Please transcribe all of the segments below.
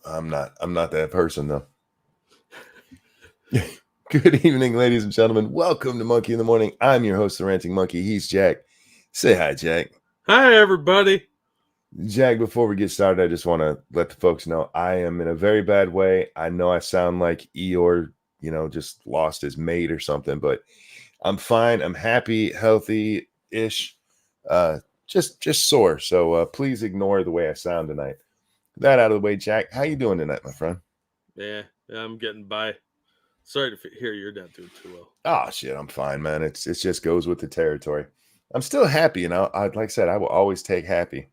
I'm not that person though. Good evening, ladies and gentlemen. Welcome to Monkey in the Morning. I'm your host, the Ranting Monkey. He's Jack. Say hi, Jack. Hi, everybody. Jack, before we get started, I just want to let the folks know I am in a very bad way. I know I sound like Eeyore, just lost his mate or something, but I'm fine. I'm happy, healthy-ish, just sore. So please ignore the way I sound tonight. That out of the way, Jack. How you doing tonight, my friend? Yeah, I'm getting by. Sorry to hear you're not doing too well. Oh shit, I'm fine, man. It just goes with the territory. I'm still happy, like I said, I will always take happy.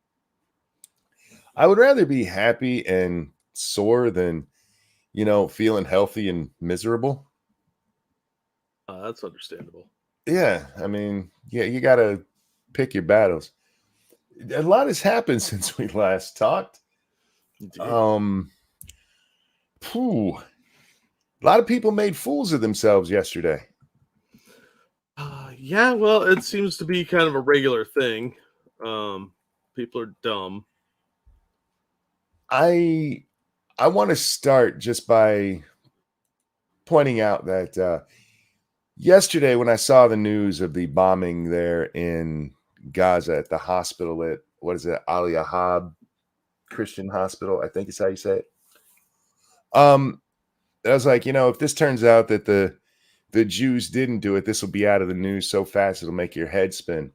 I would rather be happy and sore than, feeling healthy and miserable. That's understandable. Yeah, I mean, yeah, you gotta pick your battles. A lot has happened since we last talked. Indeed. Phew. A lot of people made fools of themselves yesterday. Yeah, well, it seems to be kind of a regular thing. People are dumb. I want to start just by pointing out that yesterday when I saw the news of the bombing there in Gaza at the hospital at what is it, Ali Ahab Christian Hospital, I think is how you say it. I was like, if this turns out that the Jews didn't do it, this will be out of the news so fast it'll make your head spin.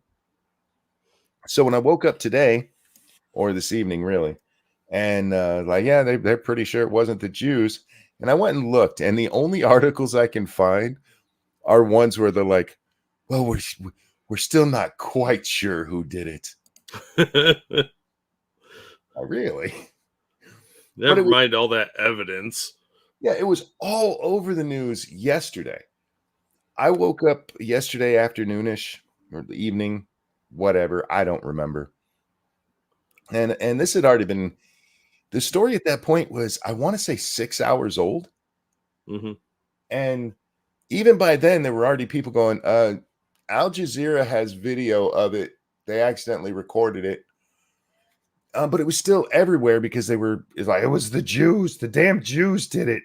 So when I woke up today, or this evening, really, and yeah, they're pretty sure it wasn't the Jews. And I went and looked, and the only articles I can find are ones where they're like, well, we're still not quite sure who did it. Oh, really? Never mind all that evidence. Yeah, it was all over the news yesterday. I woke up yesterday afternoonish or the evening, whatever. I don't remember. And this had already been, the story at that point was, I want to say 6 hours old. Mm-hmm. And even by then, there were already people going, Al Jazeera has video of it. They accidentally recorded it. But it was still everywhere because it was the Jews. The damn Jews did it.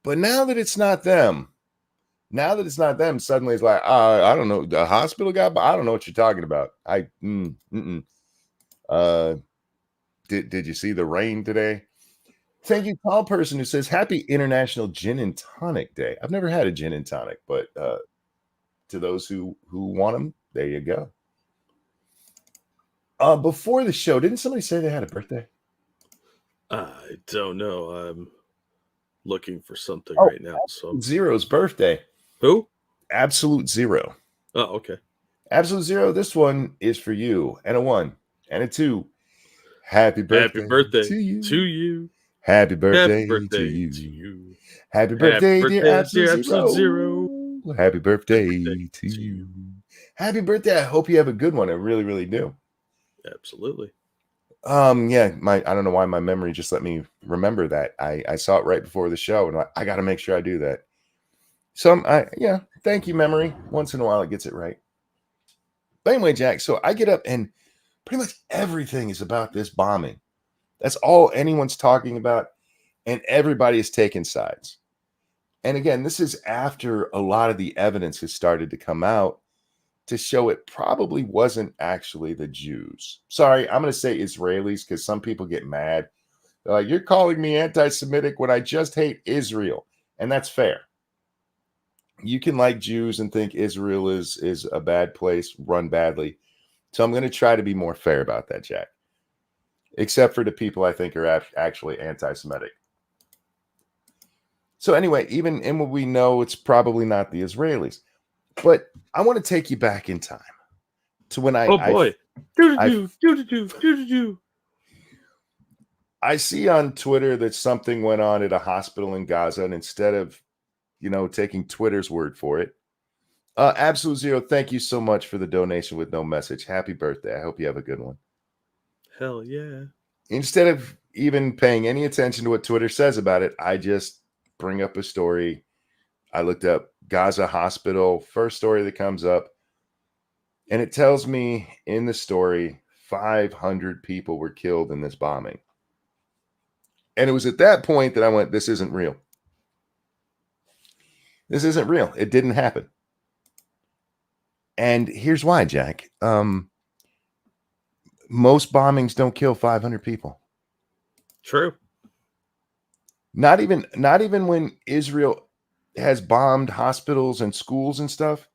But now that it's not them, suddenly it's like, I don't know, the hospital guy, but I don't know what you're talking about. Did you see the rain today? Thank you, tall person who says Happy International Gin and Tonic Day. I've never had a gin and tonic, but to those who want them, there you go. Before the show, didn't somebody say they had a birthday? I don't know. I'm looking for something right now. So Zero's birthday. who? Absolute Zero. Oh, okay. Absolute Zero. This one is for you. And a 1 and a 2. Happy birthday, Happy birthday to you. to you. Happy birthday, Happy birthday to you. to you. Happy birthday, dear Absolute Absolute Zero. Zero. Happy birthday, Birthday to you. Happy birthday. I hope you have a good one. I really, really do. Absolutely. Yeah, I don't know why my memory just let me remember that. I saw it right before the show, and I got to make sure I do that. So thank you, memory. Once in a while, it gets it right. But anyway, Jack, so I get up, and pretty much everything is about this bombing. That's all anyone's talking about, and everybody is taking sides. And again, this is after a lot of the evidence has started to come out to show it probably wasn't actually the Jews. Sorry, I'm going to say Israelis because some people get mad. They're like, you're calling me anti-Semitic when I just hate Israel. And that's fair. You can like Jews and think Israel is a bad place, run badly. So I'm going to try to be more fair about that, Jack. Except for the people I think are actually anti-Semitic. So anyway, even in what we know, it's probably not the Israelis. But I want to take you back in time to when Oh boy. I see on Twitter that something went on at a hospital in Gaza, and instead of, taking Twitter's word for it, Absolute Zero, thank you so much for the donation with no message. Happy birthday. I hope you have a good one. Hell yeah. Instead of even paying any attention to what Twitter says about it, I just bring up a story. I looked up Gaza Hospital, first story that comes up, and it tells me in the story 500 people were killed in this bombing. And it was at that point that I went, this isn't real. This isn't real. It didn't happen. And here's why, Jack. Most bombings don't kill 500 people. True. Not even when Israel has bombed hospitals and schools and stuff,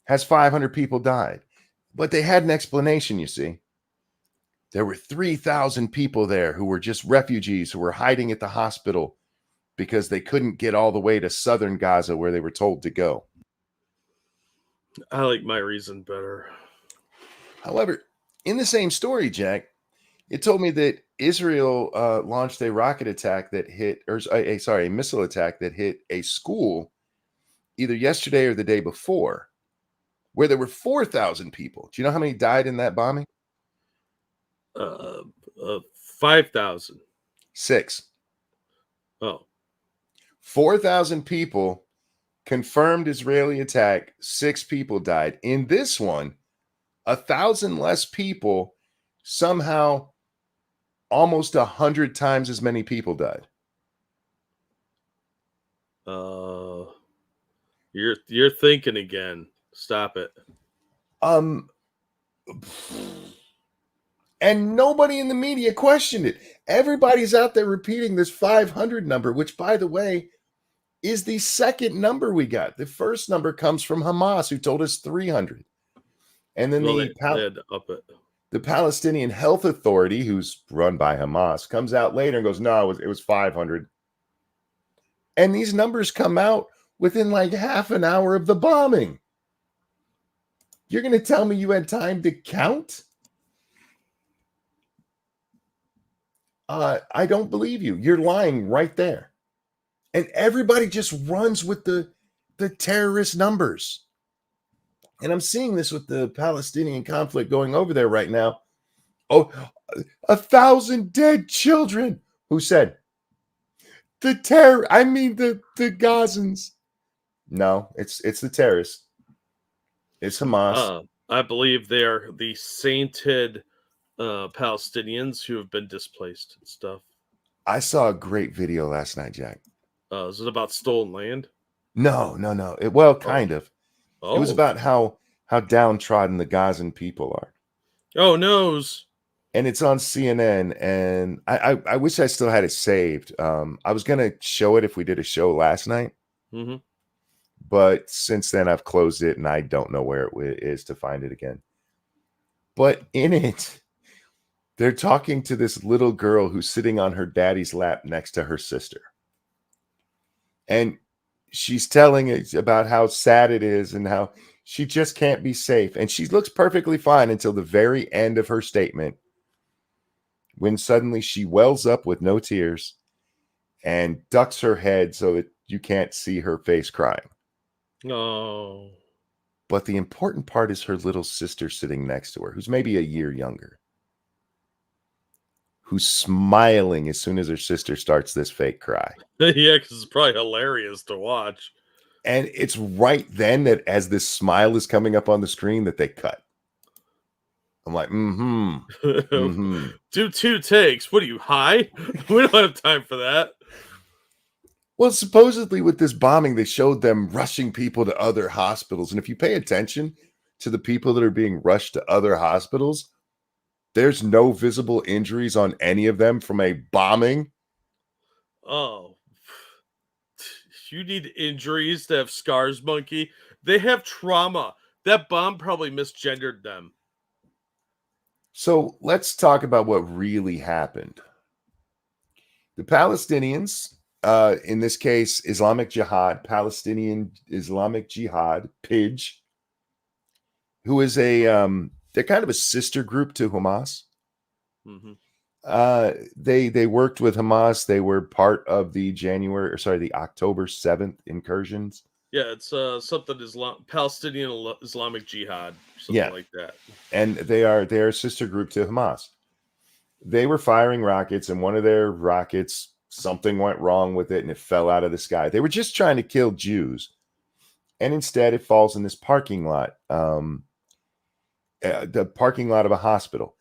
has 500 people died. But they had an explanation, you see. There were 3,000 people there who were just refugees who were hiding at the hospital because they couldn't get all the way to southern Gaza where they were told to go. I like my reason better. However, in the same story, Jack, it told me that Israel launched a rocket attack that hit, or a missile attack that hit a school either yesterday or the day before, where there were 4,000 people. Do you know how many died in that bombing? 5,000. 6. Oh, 4,000 people, confirmed Israeli attack, 6 people died. In this one, 1,000 less people, somehow almost 100 times as many people died. you're thinking again. Stop it. And nobody in the media questioned it. Everybody's out there repeating this 500 number, which, by the way, is the second number we got. The first number comes from Hamas, who told us 300. And then Well, they had to up it. the Palestinian Health Authority, who's run by Hamas, comes out later and goes, no, it was 500. And these numbers come out within like half an hour of the bombing. You're going to tell me you had time to count? I don't believe you. You're lying right there. And everybody just runs with the terrorist numbers. And I'm seeing this with the Palestinian conflict going over there right now. Oh, 1,000 dead children. Who said? The Gazans. No, it's the terrorists. It's Hamas. I believe they are the sainted Palestinians who have been displaced and stuff. I saw a great video last night, Jack. Is it about stolen land? No. Kind of. Oh. It was about how downtrodden the Gazan people are. Oh, noes. And it's on CNN, and I wish I still had it saved. I was going to show it if we did a show last night. Mm-hmm. But since then, I've closed it, and I don't know where it is to find it again. But in it, they're talking to this little girl who's sitting on her daddy's lap next to her sister. And she's telling it about how sad it is and how she just can't be safe. And she looks perfectly fine until the very end of her statement, when suddenly she wells up with no tears and ducks her head so that you can't see her face crying. Oh. But the important part is her little sister sitting next to her, who's maybe a year younger, who's smiling as soon as her sister starts this fake cry. Yeah, because it's probably hilarious to watch. And it's right then that as this smile is coming up on the screen that they cut. I'm like, Do 2 takes. What are you, high? We don't have time for that. Well, supposedly with this bombing, they showed them rushing people to other hospitals. And if you pay attention to the people that are being rushed to other hospitals, there's no visible injuries on any of them from a bombing. Oh. You need injuries to have scars, monkey. They have trauma. That bomb probably misgendered them. So let's talk about what really happened. The Palestinians, in this case, Islamic Jihad, Palestinian Islamic Jihad, PIJ, who is they're kind of a sister group to Hamas. Mm-hmm. They worked with Hamas. They were part of the October 7th incursions. Yeah, it's something Palestinian Islamic Jihad, something like that. And they are a sister group to Hamas. They were firing rockets, and one of their rockets, something went wrong with it, and it fell out of the sky. They were just trying to kill Jews, and instead it falls in this parking lot, the parking lot of a hospital.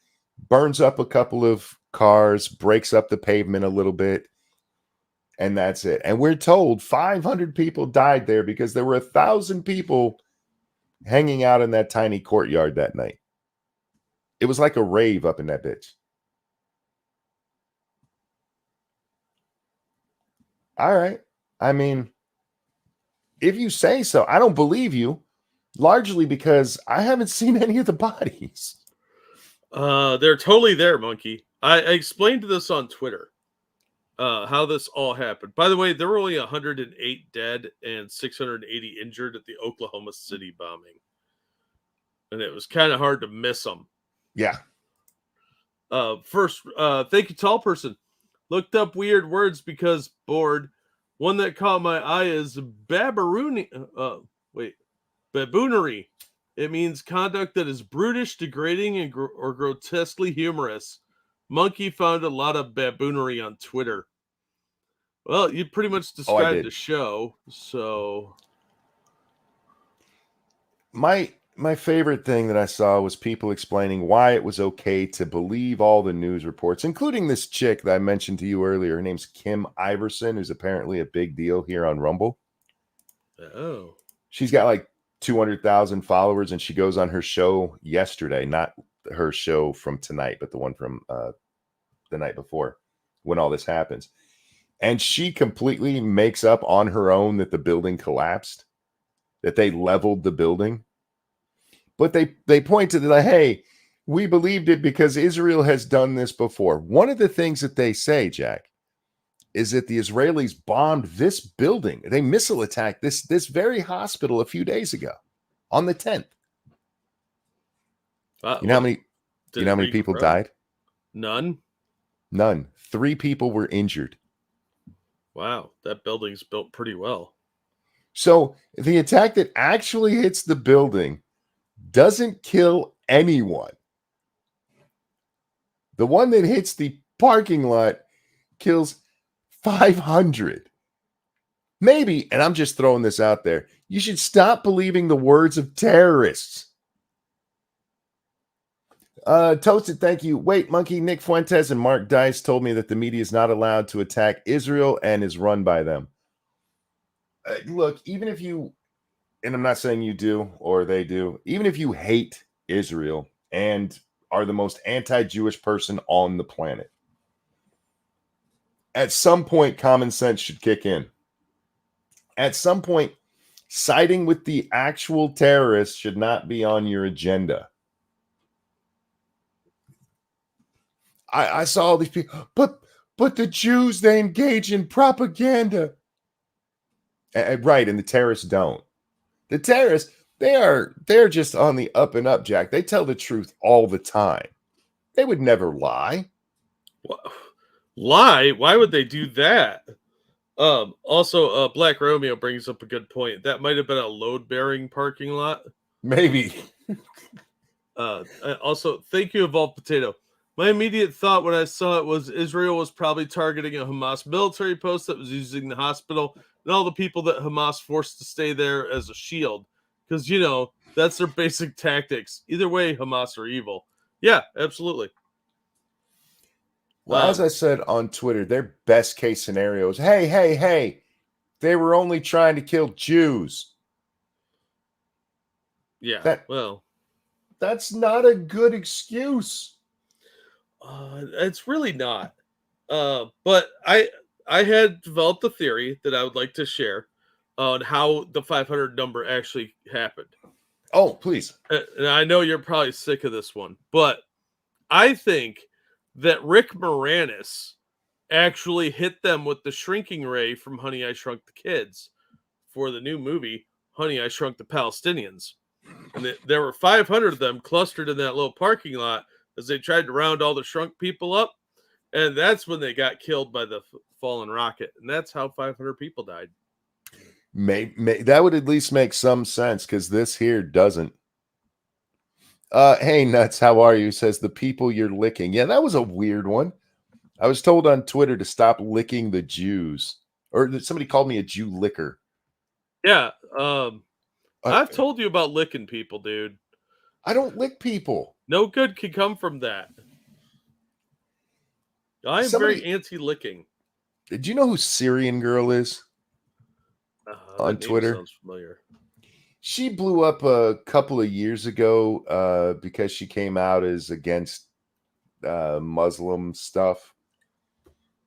burns up a couple of cars, breaks up the pavement a little bit, and that's it. And we're told 500 people died there because there were 1,000 people hanging out in that tiny courtyard that night. It was like a rave up in that bitch. All right. I mean, if you say so, I don't believe you, largely because I haven't seen any of the bodies. They're totally there, Monkey. I explained this on Twitter. How this all happened. By the way, there were only 108 dead and 680 injured at the Oklahoma City bombing. And it was kind of hard to miss them. Yeah. First, thank you, tall person. Looked up weird words because bored. One that caught my eye is baboonery. Baboonery. It means conduct that is brutish, degrading, and or grotesquely humorous. Monkey found a lot of baboonery on Twitter. Well, you pretty much described the show, so my favorite thing that I saw was people explaining why it was okay to believe all the news reports, including this chick that I mentioned to you earlier. Her name's Kim Iverson, who's apparently a big deal here on Rumble. Oh. She's got like 200,000 followers, and she goes on her show yesterday, not her show from tonight, but the one from the night before when all this happens. And she completely makes up on her own that the building collapsed, that they leveled the building. But they pointed to hey, we believed it because Israel has done this before. One of the things that they say, Jack, is that the Israelis bombed this building. They missile attacked this very hospital a few days ago on the 10th. You know how many people died? None. 3 people were injured. Wow, that building's built pretty well. So the attack that actually hits the building doesn't kill anyone. The one that hits the parking lot kills 500. Maybe, and I'm just throwing this out there, you should stop believing the words of terrorists. Toasted, thank you. Wait, Monkey, Nick Fuentes and Mark Dice told me that the media is not allowed to attack Israel and is run by them. Look, even if you, and I'm not saying you do or they do, even if you hate Israel and are the most anti-Jewish person on the planet, at some point, common sense should kick in. At some point, siding with the actual terrorists should not be on your agenda. I saw all these people, but the Jews, they engage in propaganda. Right, and the terrorists don't. The terrorists, they're just on the up and up, Jack. They tell the truth all the time. They would never lie. What? Lie? Why would they do that? Also, Black Romeo brings up a good point. That might have been a load-bearing parking lot. Maybe. Also, thank you, Evolved Potato. My immediate thought when I saw it was Israel was probably targeting a Hamas military post that was using the hospital and all the people that Hamas forced to stay there as a shield. Because, you know, that's their basic tactics. Either way, Hamas are evil. Yeah, absolutely. Well, as I said on Twitter, their best case scenario is, hey, they were only trying to kill Jews. Yeah, that's not a good excuse. It's really not. But I had developed a theory that I would like to share on how the 500 number actually happened. Oh, please. And I know you're probably sick of this one, but I think that Rick Moranis actually hit them with the shrinking ray from Honey, I Shrunk the Kids for the new movie, Honey, I Shrunk the Palestinians. And there were 500 of them clustered in that little parking lot as they tried to round all the shrunk people up. And that's when they got killed by the fallen rocket. And that's how 500 people died. That would at least make some sense, because this here doesn't. Hey, Nuts, how are you? Says the people you're licking. Yeah, that was a weird one. I was told on Twitter to stop licking the Jews. Or somebody called me a Jew licker. Yeah. I've told you about licking people, dude. I don't lick people. No good can come from that. I am very anti-licking. Did you know who Syrian Girl is on That name Twitter? sounds familiar. She blew up a couple of years ago because she came out as against Muslim stuff.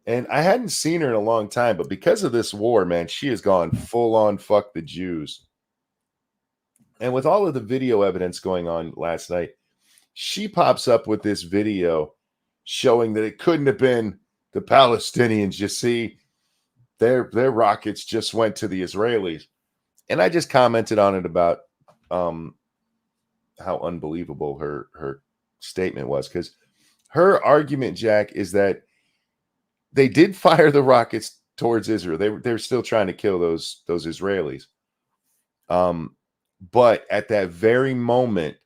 And I hadn't seen her in a long time, but because of this war, man, she has gone full on fuck the Jews. And with all of the video evidence going on last night, she pops up with this video showing that it couldn't have been the Palestinians. You see, their rockets just went to the Israelis. And I just commented on it about how unbelievable her statement was, because her argument, Jack, is that they did fire the rockets towards Israel. They're still trying to kill those Israelis. But at that very moment,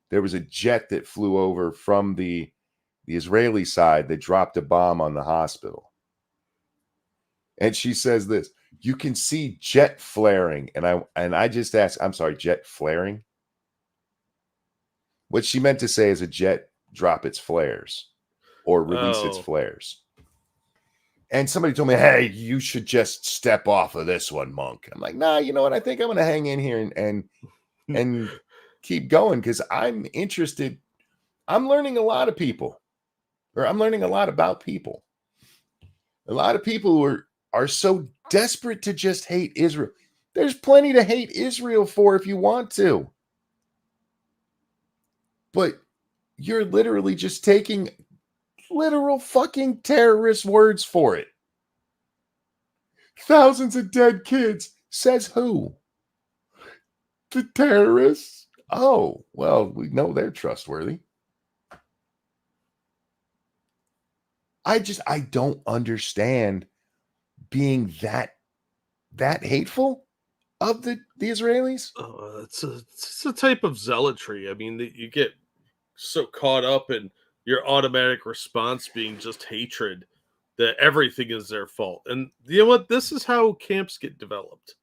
there was a jet that flew over from the Israeli side that dropped a bomb on the hospital. And she says this, you can see jet flaring. And I just asked, I'm sorry, jet flaring? What she meant to say is a jet drop its flares or release its flares. And somebody told me, hey, you should just step off of this one, Monk. I'm like, nah, you know what? I think I'm going to hang in here and keep going, because I'm interested. I'm learning a lot of people, or I'm learning a lot about people. A lot of people who are so desperate to just hate Israel. There's plenty to hate Israel for if you want to. But you're literally just taking literal fucking terrorist words for it. Thousands of dead kids. Says who? The terrorists? Oh, well, we know they're trustworthy. I don't understand being that hateful of the Israelis. It's a type of zealotry. I mean, that you get so caught up in your automatic response being just hatred that everything is their fault. And you know what? This is how camps get developed.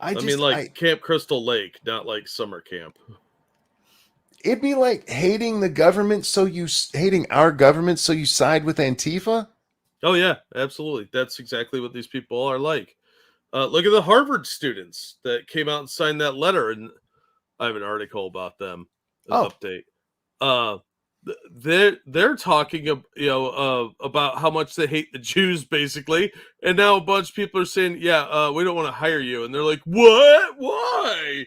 I mean, like Camp Crystal Lake, not like summer camp. It'd be like hating the government, hating our government, so you side with Antifa. Oh yeah, absolutely. That's exactly what these people are like. Look at the Harvard students that came out and signed that letter, and I have an article about them. An update. They're talking, about how much they hate the Jews, basically, and now a bunch of people are saying, "Yeah, we don't want to hire you," and they're like, "What? Why?"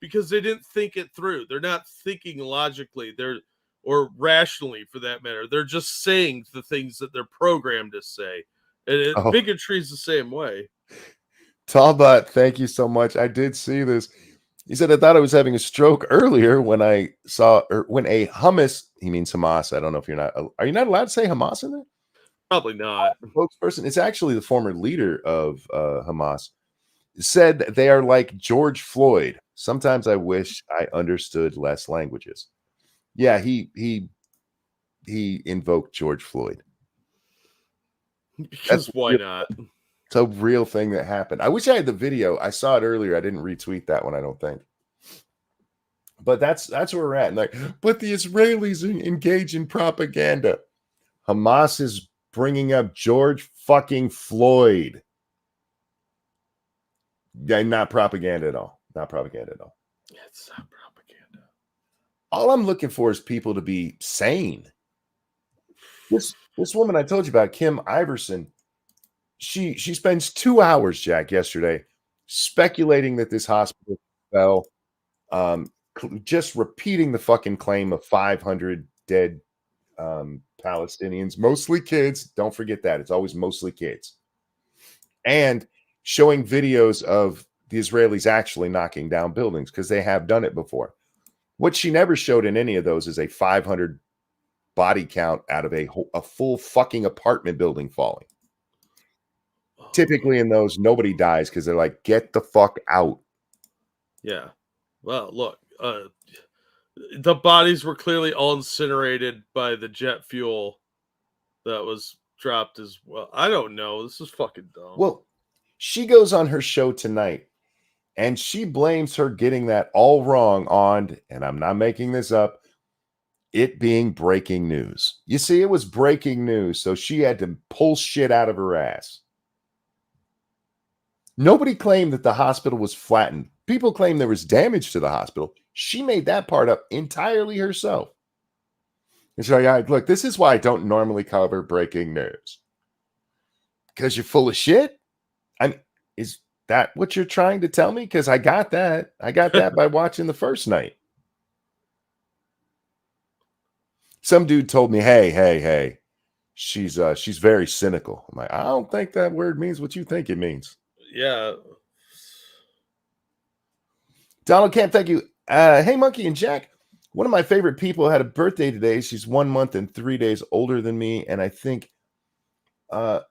Because they didn't think it through. They're not thinking logically. Or rationally, for that matter. They're just saying the things that they're programmed to say, and bigotry is the same way. Talbot, thank you so much. I did see this. He said, I thought I was having a stroke earlier when I saw, or when a hummus, he means Hamas. I don't know if are you not allowed to say Hamas in there? Probably not. Spokesperson, it's actually the former leader of Hamas, said they are like George Floyd. Sometimes I wish I understood less languages. Yeah, he invoked George Floyd. Because why not? It's a real thing that happened. I wish I had the video. I saw it earlier. I didn't retweet that one, I don't think. But that's where we're at. Like, but the Israelis engage in propaganda. Hamas is bringing up George fucking Floyd. Yeah, not propaganda at all. Not propaganda at all. It's not propaganda. All I'm looking for is people to be sane. This woman I told you about, Kim Iverson, she spends 2 hours, Jack, yesterday speculating that this hospital fell, just repeating the fucking claim of 500 dead Palestinians, mostly kids. Don't forget that. It's always mostly kids. And showing videos of the Israelis actually knocking down buildings, because they have done it before. What she never showed in any of those is a 500 body count out of a full fucking apartment building falling. Typically in those, nobody dies because they're like, get the fuck out. Yeah. Well, look, the bodies were clearly all incinerated by the jet fuel that was dropped as well. I don't know. This is fucking dumb. Well, she goes on her show tonight and she blames her getting that all wrong on, and I'm not making this up, it being breaking news. You see, it was breaking news, so she had to pull shit out of her ass. Nobody claimed that the hospital was flattened. People claim there was damage to the hospital. She made that part up entirely herself. And so, yeah, look, this is why I don't normally cover breaking news. Because you're full of shit? I mean, is that what you're trying to tell me? Because I got that. I got that by watching the first night. Some dude told me, hey, she's very cynical. I'm like, I don't think that word means what you think it means. Yeah. Donald Camp, thank you. Hey, Monkey and Jack. One of my favorite people had a birthday today. She's 1 month and 3 days older than me, and I thank her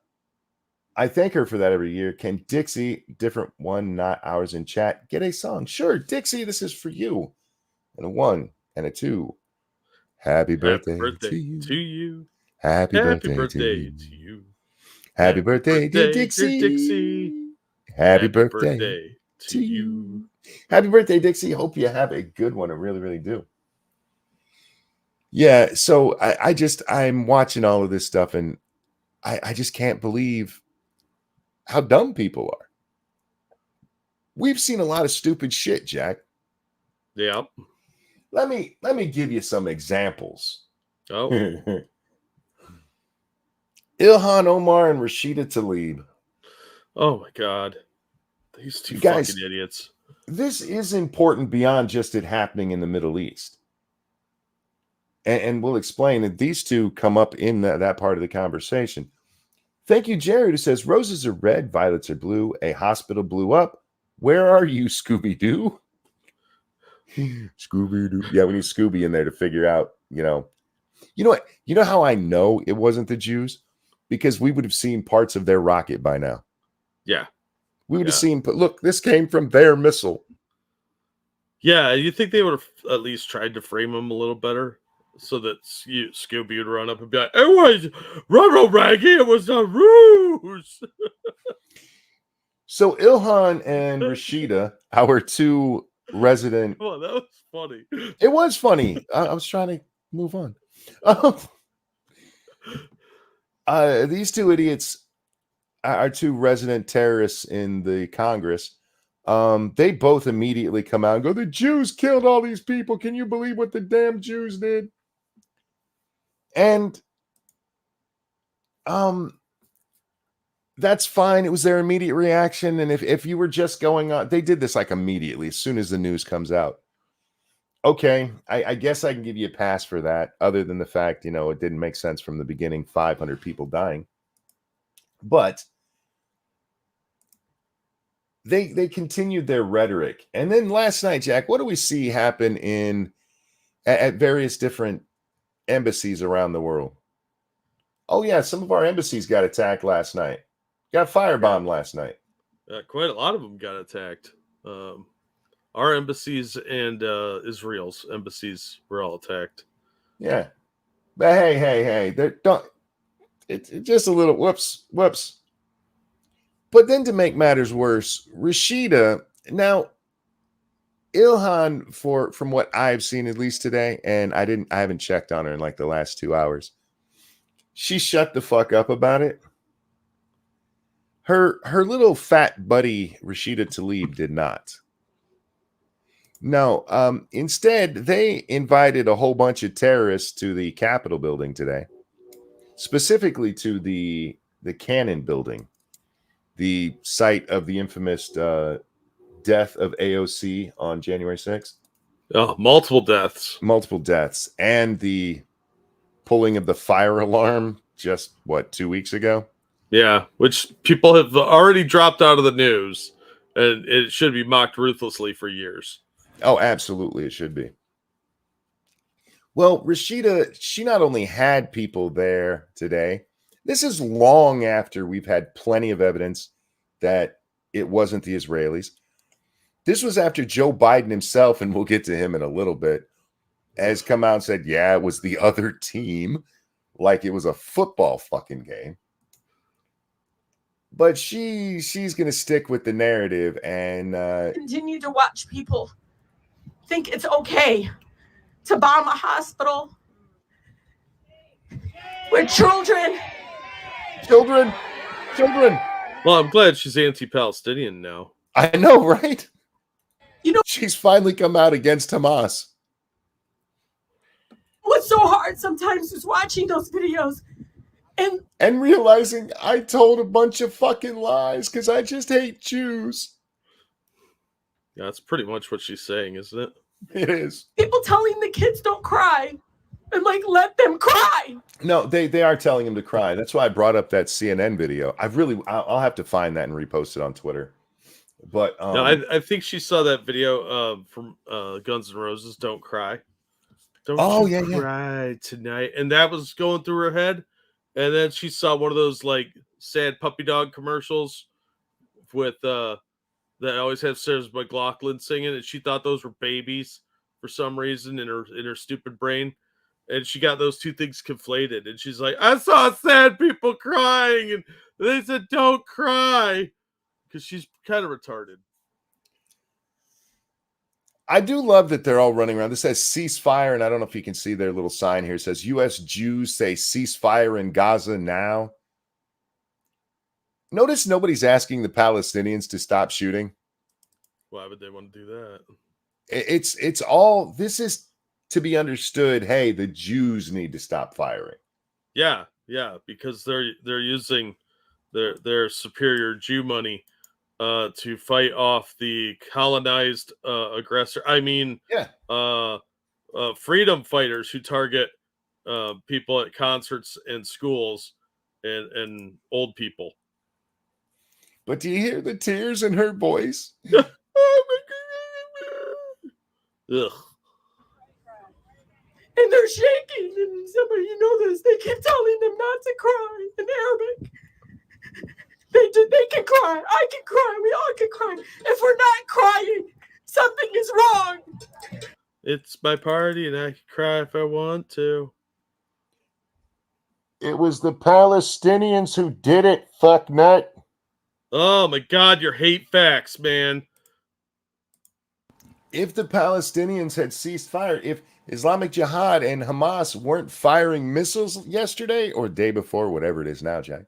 for that every year. Can Dixie, different one, not ours in chat, get a song? Sure, Dixie, this is for you. And a 1 and a 2. Happy birthday to you. Happy birthday to you. Happy birthday, dear Dixie. Happy birthday to you. Happy birthday, Dixie. Hope you have a good one. I really, really do. Yeah, so I'm watching all of this stuff, and I just can't believe how dumb people are. We've seen a lot of stupid shit, Jack. Yeah. Let me give you some examples. Oh. Ilhan Omar and Rashida Tlaib. Oh my God. These two Guys, fucking idiots. This is important beyond just it happening in the Middle East. And we'll explain that these two come up in that part of the conversation. Thank you, Jared, who says, roses are red, violets are blue. A hospital blew up. Where are you, Scooby-Doo? Scooby-Doo. Yeah, we need Scooby in there to figure out, you know what? You know how I know it wasn't the Jews? Because we would have seen parts of their rocket by now. Yeah. We would have seen, but look, this came from their missile. Yeah, you think they would have at least tried to frame him a little better so that Scooby would run up and be like, it was Rubber Raggy, it was a ruse. So Ilhan and Rashida, our two resident... Oh, that was funny. It was funny. I was trying to move on. These two idiots are two resident terrorists in the Congress. They both immediately come out and go, the Jews killed all these people. Can you believe what the damn Jews did? And that's fine. It was their immediate reaction. And if you were just going on, they did this like immediately as soon as the news comes out. Okay, I guess I can give you a pass for that, other than the fact, it didn't make sense from the beginning, 500 people dying. But they continued their rhetoric. And then last night, Jack, what do we see happen at various different embassies around the world? Oh, yeah, some of our embassies got attacked last night. Got firebombed last night. Quite a lot of them got attacked. Our embassies and Israel's embassies were all attacked. Yeah. But hey. It's just a little whoops. But then to make matters worse, Rashida, now Ilhan, from what I've seen at least today, and I haven't checked on her in like the last 2 hours, she shut the fuck up about it. Her little fat buddy Rashida Tlaib did not. No, instead, they invited a whole bunch of terrorists to the Capitol building today, specifically to the Cannon building, the site of the infamous death of AOC on January 6th. Oh, multiple deaths. And the pulling of the fire alarm just, 2 weeks ago? Yeah, which people have already dropped out of the news, and it should be mocked ruthlessly for years. Oh, absolutely, it should be. Well, Rashida, she not only had people there today, this is long after we've had plenty of evidence that it wasn't the Israelis. This was after Joe Biden himself, and we'll get to him in a little bit, has come out and said, yeah, it was the other team, like it was a football fucking game. But she's going to stick with the narrative and continue to watch people think it's okay to bomb a hospital We're children. Children. Well, I'm glad she's anti-Palestinian now. I know, right? You know She's finally come out against Hamas. what's so hard sometimes is watching those videos And realizing I told a bunch of fucking lies because I just hate Jews. Yeah, that's pretty much what she's saying, isn't it? It is. people telling the kids don't cry and like let them cry. No, they are telling him to cry. That's why I brought up that CNN video. I'll have to find that and repost it on Twitter. But No, I think she saw that video from Guns N' Roses, "Don't Cry." Don't cry tonight. And that was going through her head. And then she saw one of those like sad puppy dog commercials with that always have Sarah McLachlan singing, and she thought those were babies for some reason in her stupid brain. And she got those two things conflated. And she's like, I saw sad people crying, and they said don't cry. Because she's kind of retarded. I do love that they're all running around. This says ceasefire, and I don't know if you can see their little sign here. It says U.S. Jews say ceasefire in Gaza now. Notice nobody's asking the Palestinians to stop shooting. Why would they want to do that? It's all, this is to be understood. Hey, the Jews need to stop firing. Yeah, because they're using their superior Jew money to fight off the colonized aggressor. I mean, freedom fighters who target people at concerts and schools and old people. But do you hear the tears in her voice? Oh my God. Ugh. And they're shaking, and somebody, you know this, they keep telling them not to cry in Arabic. They can cry. I can cry. We all can cry. If we're not crying, something is wrong. It's my party, and I can cry if I want to. It was the Palestinians who did it, fucknut. Oh my God, your hate facts, man. If the Palestinians had ceased fire, if Islamic Jihad and Hamas weren't firing missiles yesterday or day before, whatever it is now, Jack,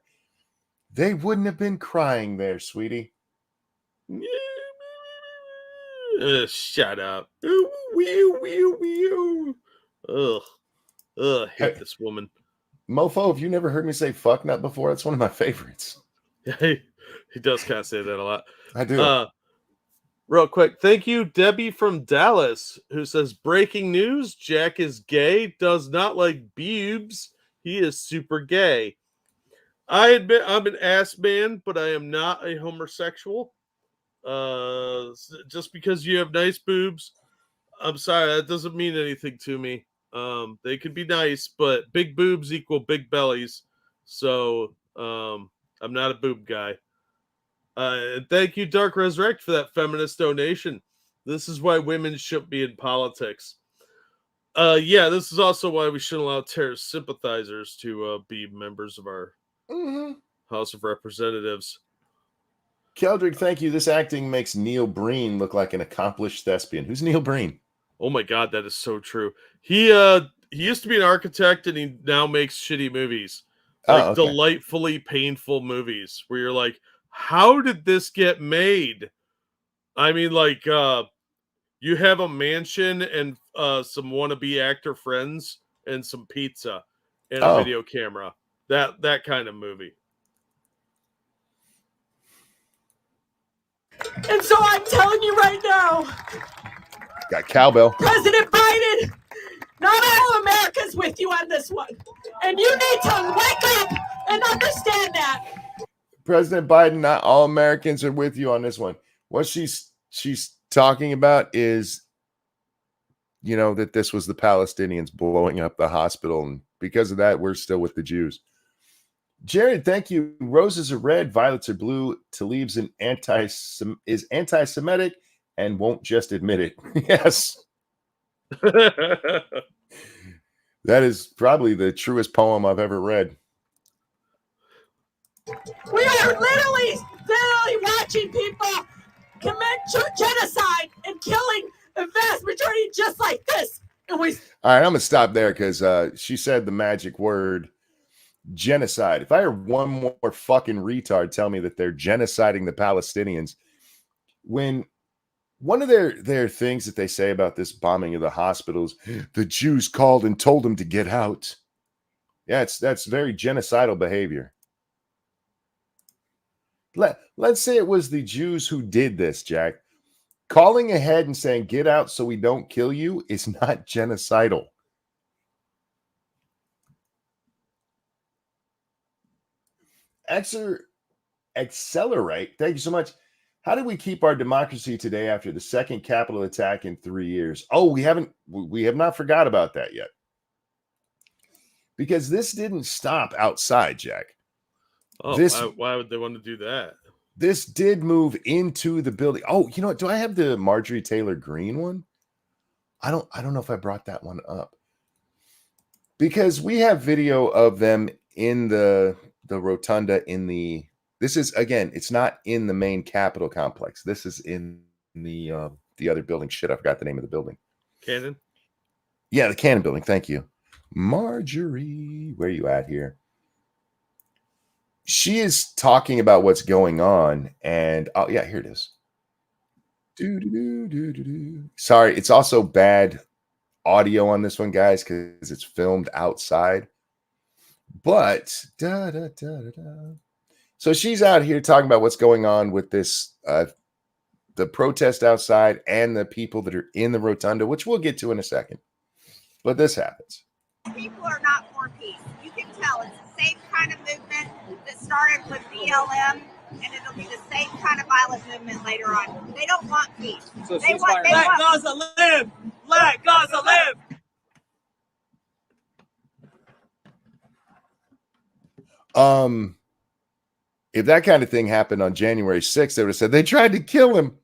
they wouldn't have been crying there, sweetie. Shut up. Ugh. I hate this woman. Mofo, have you never heard me say fucknut before? That's one of my favorites. He does kind of say that a lot. I do. Real quick, thank you, Debbie from Dallas, who says, breaking news, Jack is gay, does not like boobs. He is super gay. I admit I'm an ass man, but I am not a homosexual. Just because you have nice boobs, I'm sorry, that doesn't mean anything to me. They could be nice, but big boobs equal big bellies. So I'm not a boob guy. Thank you, Dark Resurrect, for that feminist donation. This is why women shouldn't be in politics. Yeah, this is also why we shouldn't allow terrorist sympathizers to be members of our House of Representatives. Keldrick, thank you. This acting makes Neil Breen look like an accomplished thespian. Who's Neil Breen? Oh my God, that is so true. He used to be an architect, and he now makes shitty movies. Like delightfully painful movies where you're like, how did this get made? I mean, like, you have a mansion and some wannabe actor friends and some pizza and a video camera. That kind of movie. And so I'm telling you right now, got cowbell. President Biden, not all America's with you on this one. And you need to wake up and understand that. President Biden, not all Americans are with you on this one. What she's talking about is, you know, that this was the Palestinians blowing up the hospital, and because of that, we're still with the Jews. Jared, thank you. Roses are red, violets are blue. Talib's is anti-Semitic and won't just admit it. Yes. That is probably the truest poem I've ever read. We are literally watching people commit genocide and killing the vast majority just like this. And all right, I'm going to stop there because she said the magic word. genocide. If I hear one more fucking retard tell me that they're genociding the Palestinians, when one of their things that they say about this bombing of the hospitals, the Jews called and told them to get out. Yeah, that's very genocidal behavior. Let's say it was the Jews who did this, Jack. Calling ahead and saying, get out so we don't kill you is not genocidal. Accelerate. Thank you so much. How do we keep our democracy today after the second Capitol attack in 3 years? Oh, we have not forgot about that yet. Because this didn't stop outside, Jack. Oh, why would they want to do that? This did move into the building. Oh, you know what? Do I have the Marjorie Taylor Greene one? I don't know if I brought that one up. Because we have video of them in the rotunda this is, again, it's not in the main Capitol complex. This is in the other building. Shit, I forgot the name of the building. Cannon? Yeah, the Cannon building. Thank you. Marjorie, where are you at here? She is talking about what's going on, and oh yeah, here it is. Sorry, it's also bad audio on this one, guys, because it's filmed outside. But so she's out here talking about what's going on with this the protest outside and the people that are in the rotunda, which we'll get to in a second. But this happens. People are not for peace. You can tell it's the same kind of movement that started with BLM, and it'll be the same kind of violent movement later on. They don't want peace. So they want Gaza live! Let Gaza live! If that kind of thing happened on January 6th, they would have said they tried to kill him.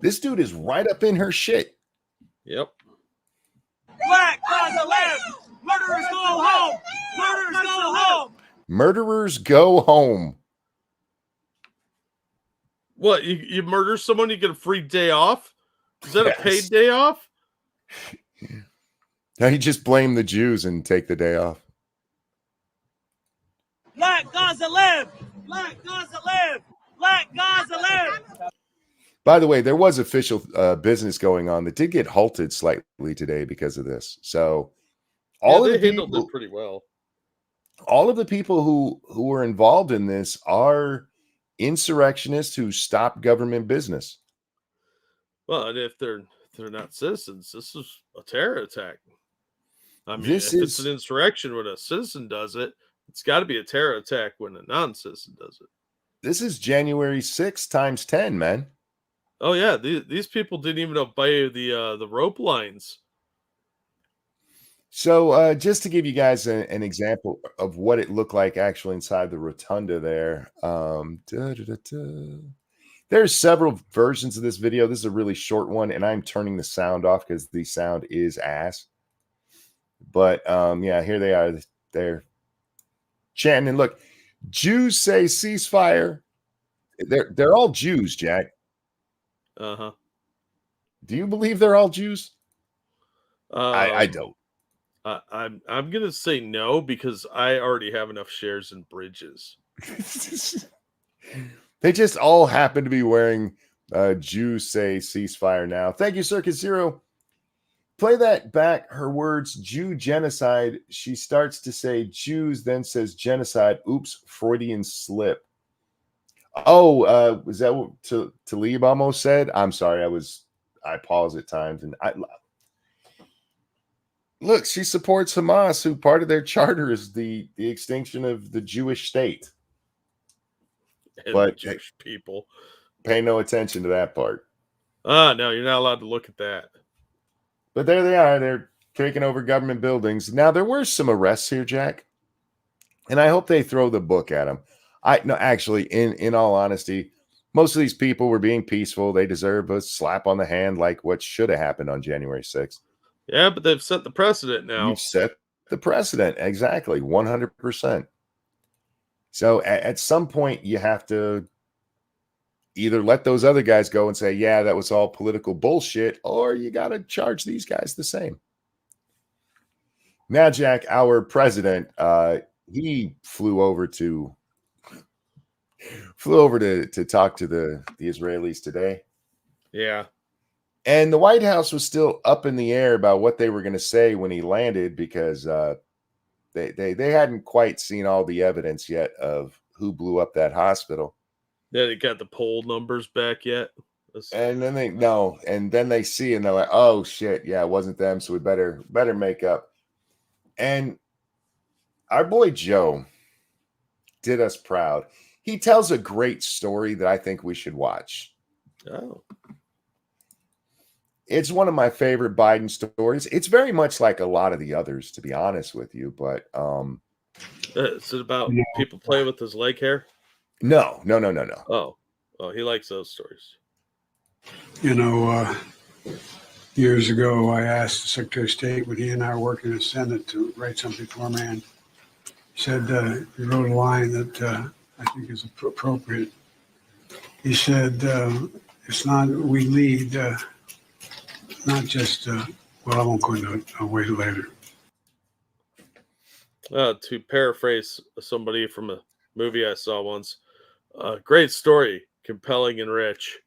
This dude is right up in her shit. Yep. Let Gaza live! Murderers go home! Murderers go home! Murderers go home. What? You murder someone, you get a free day off? Is that a paid day off? Now you just blame the Jews and take the day off. Let Gaza live! Let Gaza live! Let Gaza live! By the way, there was official business going on that did get halted slightly today because of this. So all of the handled people, it pretty well. All of the people who were involved in this are insurrectionists who stop government business. Well, and if they're not citizens, this is a terror attack. I mean, This if is- it's an insurrection when a citizen does it, it's got to be a terror attack when a non-citizen does it. This is January 6th times 10, man. Oh yeah, these people didn't even obey the rope lines. So just to give you guys an example of what it looked like actually inside the rotunda there. There's several versions of this video. This is a really short one, and I'm turning the sound off because the sound is ass. But yeah, here they are. They're chanting, and look, Jews say ceasefire. They're all Jews, Jack. Uh-huh. Do you believe they're all Jews? I don't. I'm gonna say no because I already have enough shares in Bridges. They just all happen to be wearing Jews say ceasefire now. Thank you, Circus Zero. Play that back. Her words, Jew genocide. She starts to say Jews, then says genocide. Oops, Freudian slip. Oh, was that what Talib almost said? I'm sorry. I pause at times. And look, she supports Hamas, who part of their charter is the extinction of the Jewish state. And But Jewish people. Pay no attention to that part. No, you're not allowed to look at that. But there they are. They're taking over government buildings. Now, there were some arrests here, Jack. And I hope they throw the book at them. No, actually, in all honesty, most of these people were being peaceful. They deserve a slap on the hand like what should have happened on January 6th. Yeah, but they've set the precedent now. You've set the precedent. Exactly. 100%. So at some point, you have to either let those other guys go and say, yeah, that was all political bullshit, or you got to charge these guys the same. Now, Jack, our president, he flew over to talk to the Israelis today. Yeah. And the White House was still up in the air about what they were going to say when he landed, because they hadn't quite seen all the evidence yet of who blew up that hospital. They didn't got the poll numbers back yet. And then they see and they're like, oh shit, yeah, it wasn't them, so we better make up. And our boy Joe did us proud. He tells a great story that I think we should watch. Oh. It's one of my favorite Biden stories. It's very much like a lot of the others, to be honest with you. But Is it about people playing with his leg hair? No. Oh, he likes those stories. Years ago, I asked the Secretary of State when he and I were working in the Senate to write something for me, and he said he wrote a line that I think is appropriate. He said, "It's not we lead, not just." Well, I won't go into it. I'll wait later. To paraphrase somebody from a movie I saw once, great story, compelling and rich.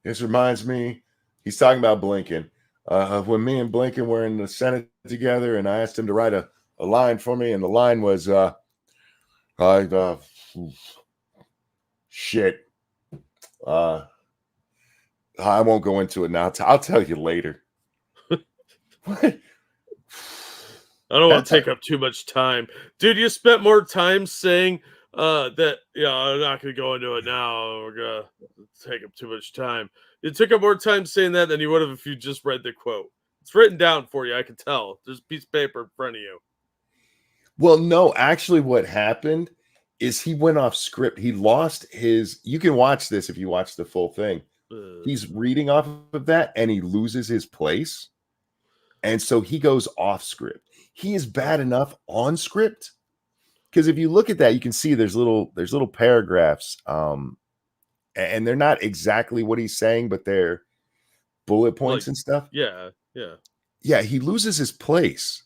This reminds me, he's talking about Blinken. When me and Blinken were in the Senate together, and I asked him to write a line for me, and the line was, shit. I won't go into it now. I'll tell you later. What? I don't want to take up too much time. Dude, you spent more time saying that, I'm not going to go into it now. We're going to take up too much time. You took up more time saying that than you would have if you just read the quote. It's written down for you. I can tell. There's a piece of paper in front of you. Well, no, actually what happened is he went off script. He lost his, you can watch this if you watch the full thing. He's reading off of that and he loses his place. And so he goes off script. He is bad enough on script, because if you look at that, you can see there's little paragraphs, and they're not exactly what he's saying, but they're bullet points and stuff. Yeah. He loses his place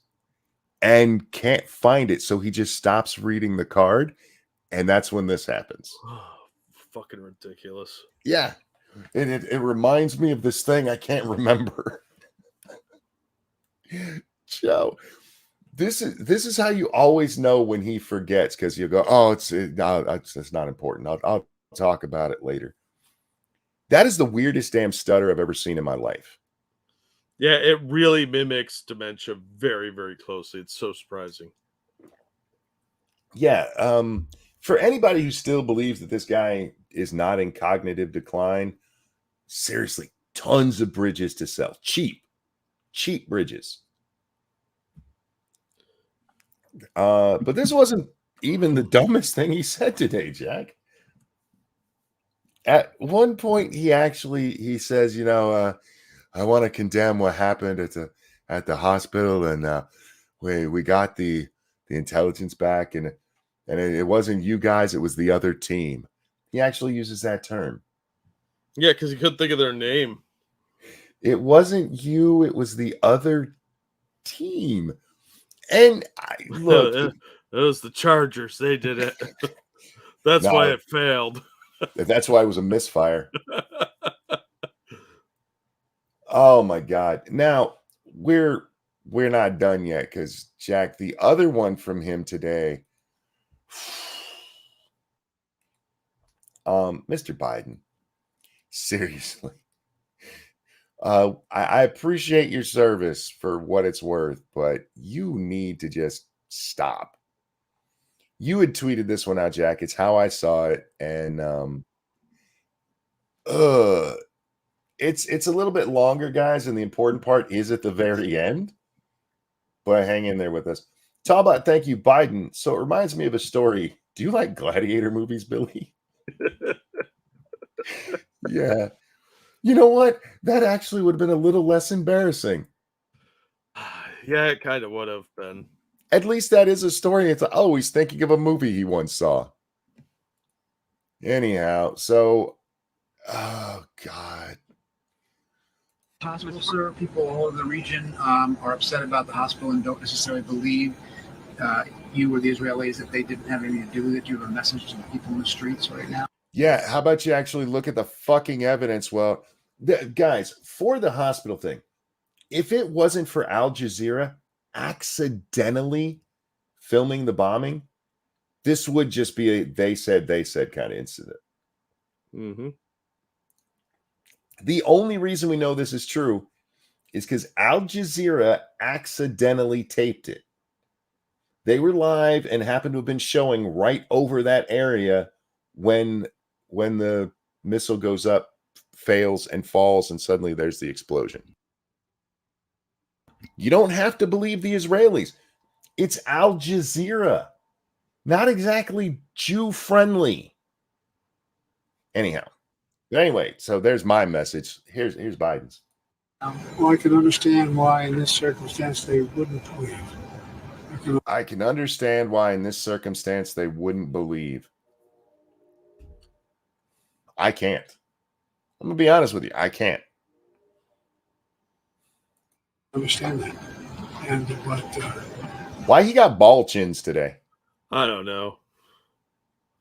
and can't find it, so he just stops reading the card, and that's when this happens. Fucking ridiculous. Yeah, and it reminds me of this thing I can't remember. Joe, this is how you always know when he forgets, because you go, oh, it's not important. I'll talk about it later. That is the weirdest damn stutter I've ever seen in my life. Yeah, it really mimics dementia very, very closely. It's so surprising. Yeah. For anybody who still believes that this guy is not in cognitive decline, seriously, tons of bridges to sell. Cheap bridges. But this wasn't even the dumbest thing he said today, Jack. At one point, he says, I want to condemn what happened at the hospital, and we got the intelligence back, and it wasn't you guys, it was the other team. He actually uses that term. Yeah, because he couldn't think of their name. It wasn't you, it was the other team. And look, it was the Chargers. They did it. That's why it failed. That's why it was a misfire. Oh my God. Now we're not done yet, because Jack, the other one from him today, Mr. Biden, seriously. I appreciate your service for what it's worth, but you need to just stop. You had tweeted this one out, Jack. It's how I saw it, and it's a little bit longer, guys, and the important part is at the very end. But hang in there with us. Talbot, thank you, Biden. So it reminds me of a story. Do you like gladiator movies, Billy? Yeah. You know what? That actually would have been a little less embarrassing. Yeah, it kind of would have been. At least that is a story. It's like, oh, he's thinking of a movie he once saw. Anyhow, so, oh, God. hospital, sir. People all over the region are upset about the hospital and don't necessarily believe you or the Israelis that they didn't have anything to do with it. Do you have a message to the people in the streets right now? Yeah, how about you actually look at the fucking evidence? Well, guys, for the hospital thing, if it wasn't for Al Jazeera accidentally filming the bombing, this would just be a they said kind of incident. Mm-hmm. The only reason we know this is true is because Al Jazeera accidentally taped it. They were live and happened to have been showing right over that area when the missile goes up, fails, and falls, and suddenly there's the explosion. You don't have to believe the Israelis. It's Al Jazeera. Not exactly Jew-friendly. Anyhow. Anyway, so there's my message. Here's Biden's. Well, I can understand why in this circumstance they wouldn't believe. I can understand why in this circumstance they wouldn't believe. I can't. I'm going to be honest with you. I can't. Understand that. And but why he got ball chins today? I don't know.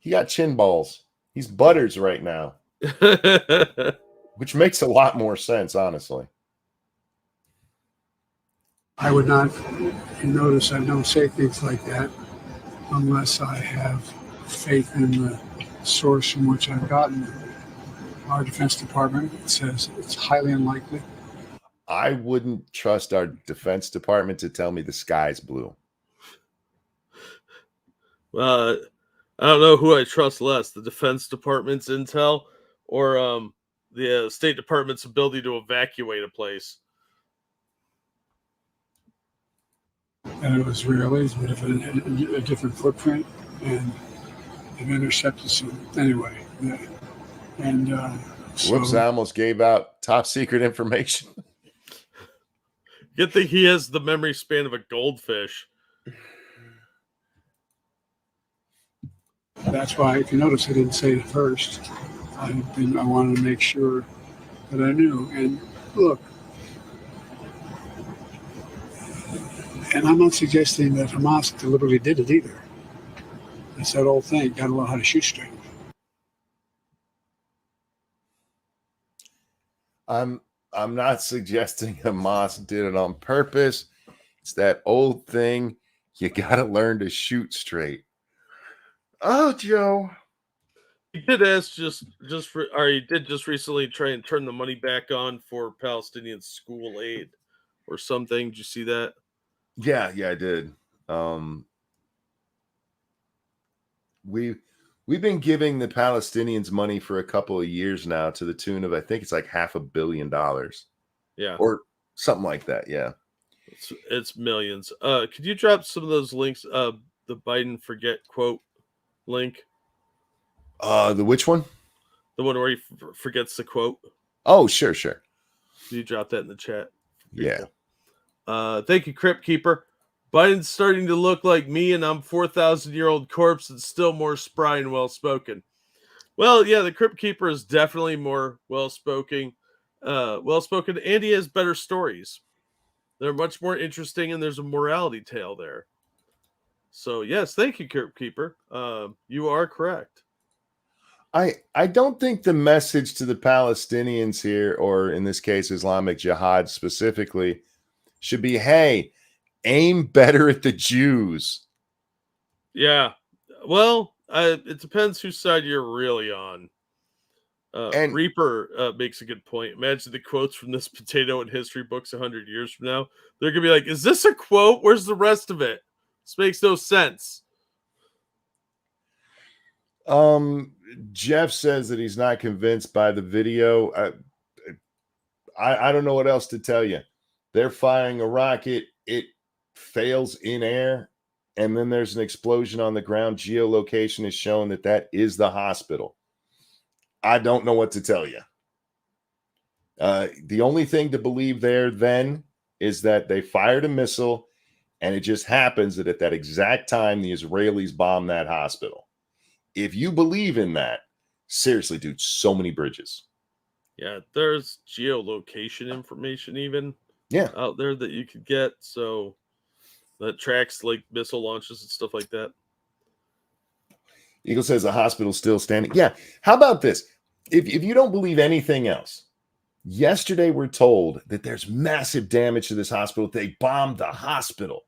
He got chin balls. He's Butters right now. Which makes a lot more sense, honestly. I would not, you notice I don't say things like that unless I have faith in the source from which I've gotten it. Our Defense Department says it's highly unlikely. I wouldn't trust our Defense Department to tell me the sky's blue. I don't know who I trust less, the Defense Department's intel or the State Department's ability to evacuate a place. And it was Israelis, but of a different footprint, and they've intercepted some anyway. And whoops! I almost gave out top secret information. Good thing he has the memory span of a goldfish. That's why, if you notice, I didn't say it first. I wanted to make sure that I knew. And look, and I'm not suggesting that Hamas deliberately did it either. It's that old thing, got to learn how to shoot straight. I'm not suggesting Hamas did it on purpose. It's that old thing. You got to learn to shoot straight. Oh, Joe. He did ask he did just recently try and turn the money back on for Palestinian school aid or something. Did you see that? Yeah, I did. We've been giving the Palestinians money for a couple of years now to the tune of, I think it's like $500 million. Yeah. Or something like that, yeah. It's millions. Could you drop some of those links? The Biden forget quote link. The which one? The one where he forgets the quote. Oh, sure. Can you drop that in the chat? Yeah. Thank you, Crypt Keeper. Biden's starting to look like me, and I'm 4,000-year-old corpse and still more spry and well-spoken. Well, yeah, the Crypt Keeper is definitely more well-spoken, and he has better stories. They're much more interesting, and there's a morality tale there. So, yes, thank you, Crypt Keeper. You are correct. I don't think the message to the Palestinians here, or in this case, Islamic Jihad specifically, should be, hey, aim better at the Jews. Yeah. Well, it depends whose side you're really on. And Reaper makes a good point. Imagine the quotes from this potato in history books 100 years from now. They're going to be like, is this a quote? Where's the rest of it? This makes no sense. Jeff says that he's not convinced by the video. I don't know what else to tell you. They're firing a rocket. It fails in air, and then there's an explosion on the ground. Geolocation is showing that is the hospital. I don't know what to tell you. The only thing to believe there then is that they fired a missile, and it just happens that at that exact time, the Israelis bombed that hospital. If you believe in that, seriously, dude, so many bridges. Yeah, there's geolocation information even Yeah. out there that you could get. So that tracks like missile launches and stuff like that. Eagle says the hospital's still standing. Yeah. How about this? If you don't believe anything else, yesterday we're told that there's massive damage to this hospital. They bombed the hospital.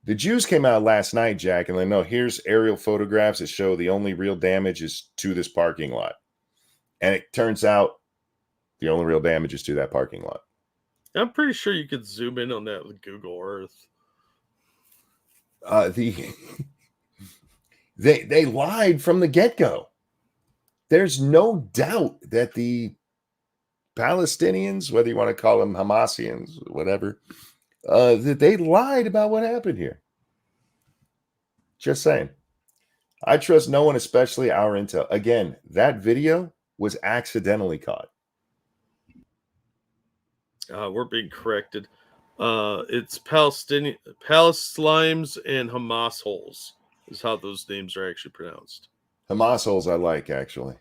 The Jews came out last night, Jack, and they know here's aerial photographs that show the only real damage is to this parking lot. And it turns out the only real damage is to that parking lot. I'm pretty sure you could zoom in on that with Google Earth. They lied from the get-go. There's no doubt that the Palestinians, whether you want to call them Hamasians, whatever, that they lied about what happened here. Just saying. I trust no one, especially our intel. Again, that video was accidentally caught. We're being corrected. It's Palestinian Palestinians and Hamas holes is how those names are actually pronounced. Hamas holes I like, actually.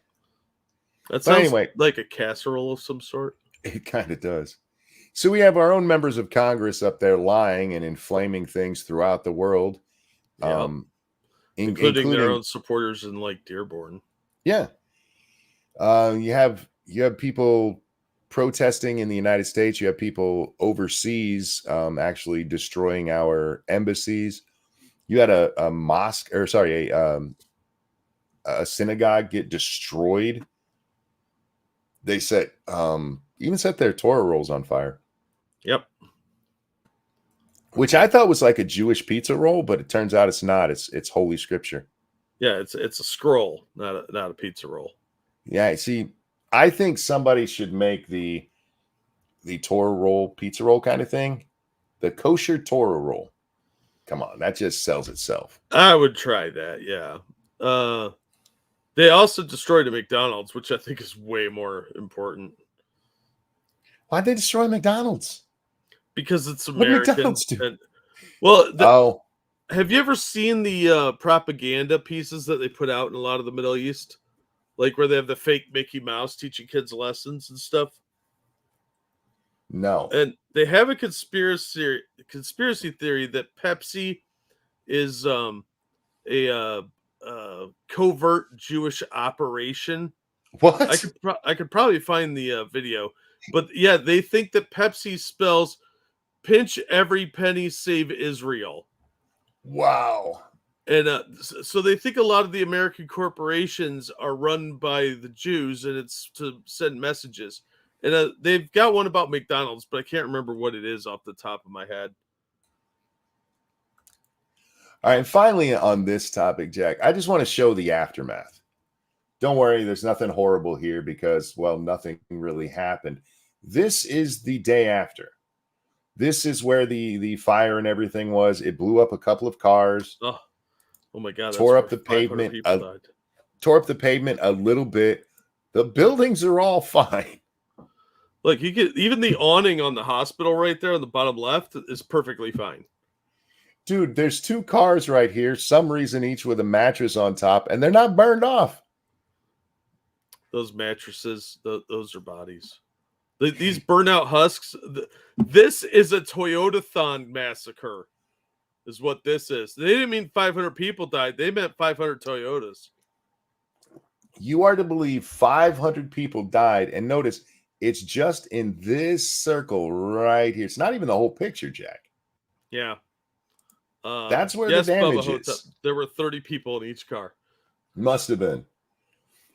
That sounds anyway, like a casserole of some sort. It kind of does. So we have our own members of Congress up there lying and inflaming things throughout the world. Yep. Including their own supporters in like Dearborn. Yeah. You have people protesting in the United States. You have people overseas actually destroying our embassies. You had a mosque, or sorry, a synagogue get destroyed. They set even set their Torah rolls on fire. Yep. Which I thought was like a Jewish pizza roll, but it turns out it's not. It's Holy Scripture. Yeah, it's a scroll, not a pizza roll. Yeah, see, I think somebody should make the Torah roll, pizza roll kind of thing, the kosher Torah roll. Come on, that just sells itself. I would try that, yeah. They also destroyed a McDonald's, which I think is way more important. Why'd they destroy McDonald's? Because it's What did American. McDonald's do? And, well, Oh, have you ever seen the propaganda pieces that they put out in a lot of the Middle East? Like where they have the fake Mickey Mouse teaching kids lessons and stuff? no. And they have a conspiracy theory that Pepsi is a covert Jewish operation. What? I could probably find the video, but yeah, they think that Pepsi spells "pinch every penny, save Israel." Wow. And so they think a lot of the American corporations are run by the Jews, and it's to send messages. And they've got one about McDonald's, but I can't remember what it is off the top of my head. All right, and finally on this topic, Jack, I just want to show the aftermath. Don't worry, there's nothing horrible here because, well, nothing really happened. This is the day after. This is where the fire and everything was. It blew up a couple of cars. Oh my God! Tore up the pavement. Tore up the pavement a little bit. The buildings are all fine. Look, you get even the awning on the hospital right there on the bottom left is perfectly fine. Dude, there's two cars right here, some reason each with a mattress on top, and they're not burned off. Those mattresses, those are bodies. These burnout husks. This is a Toyota-thon massacre, is what this is. They didn't mean 500 people died. They meant 500 Toyotas. You are to believe 500 people died, and notice it's just in this circle right here. It's not even the whole picture, Jack. Yeah. That's where the damage is. There were 30 people in each car. Must have been.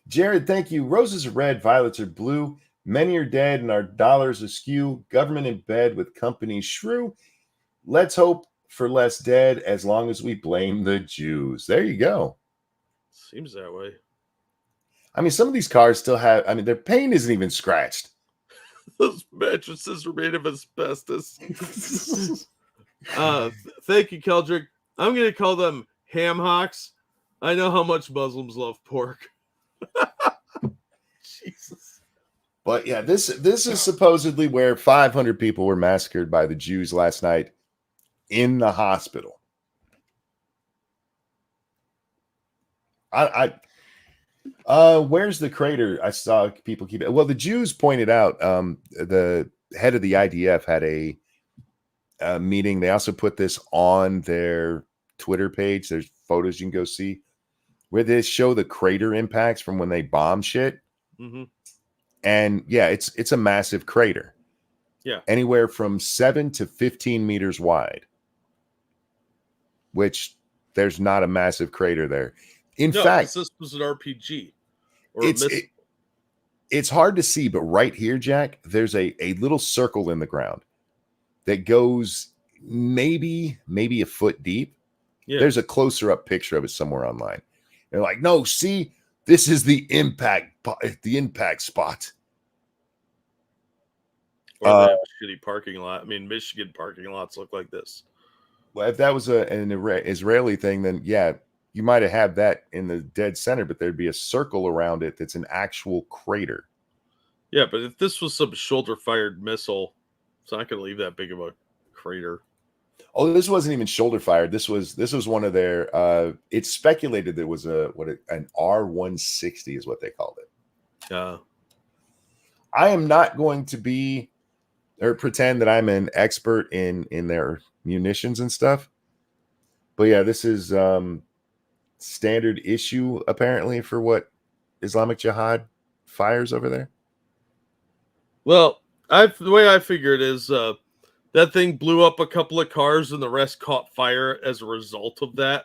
Jared, thank you. Roses are red, violets are blue. Many are dead and our dollars askew. Government in bed with companies shrew. Let's hope for less dead as long as we blame the Jews. There you go. Seems that way. I mean, some of these cars still have, their paint isn't even scratched. Those mattresses are made of asbestos. Thank you, Keldrick. I'm going to call them ham hocks. I know how much Muslims love pork. Jesus. But yeah, this is supposedly where 500 people were massacred by the Jews last night in the hospital. Where's the crater? I saw people keep it. Well, the Jews pointed out the head of the IDF had a meeting. They also put this on their Twitter page. There's photos you can go see where they show the crater impacts from when they bomb shit. Mm-hmm. And yeah, it's a massive crater. Yeah. Anywhere from 7 to 15 meters wide, which there's not a massive crater there. In fact, this was an RPG. Or it's hard to see, but right here, Jack, there's a little circle in the ground that goes maybe a foot deep. Yeah. There's a closer up picture of it somewhere online. They're like, no, see, this is the impact spot. Or they have a shitty parking lot. I mean, Michigan parking lots look like this. Well, if that was an Israeli thing, then yeah, you might have had that in the dead center, but there'd be a circle around it that's an actual crater. Yeah, but if this was some shoulder-fired missile, it's not going to leave that big of a crater. Oh, this wasn't even shoulder fired. This was one of their. It's speculated there was an R-160 is what they called it. I am not going to be or pretend that I'm an expert in their munitions and stuff, but yeah, this is standard issue apparently for what Islamic Jihad fires over there. Well, the way I figure it is that thing blew up a couple of cars and the rest caught fire as a result of that,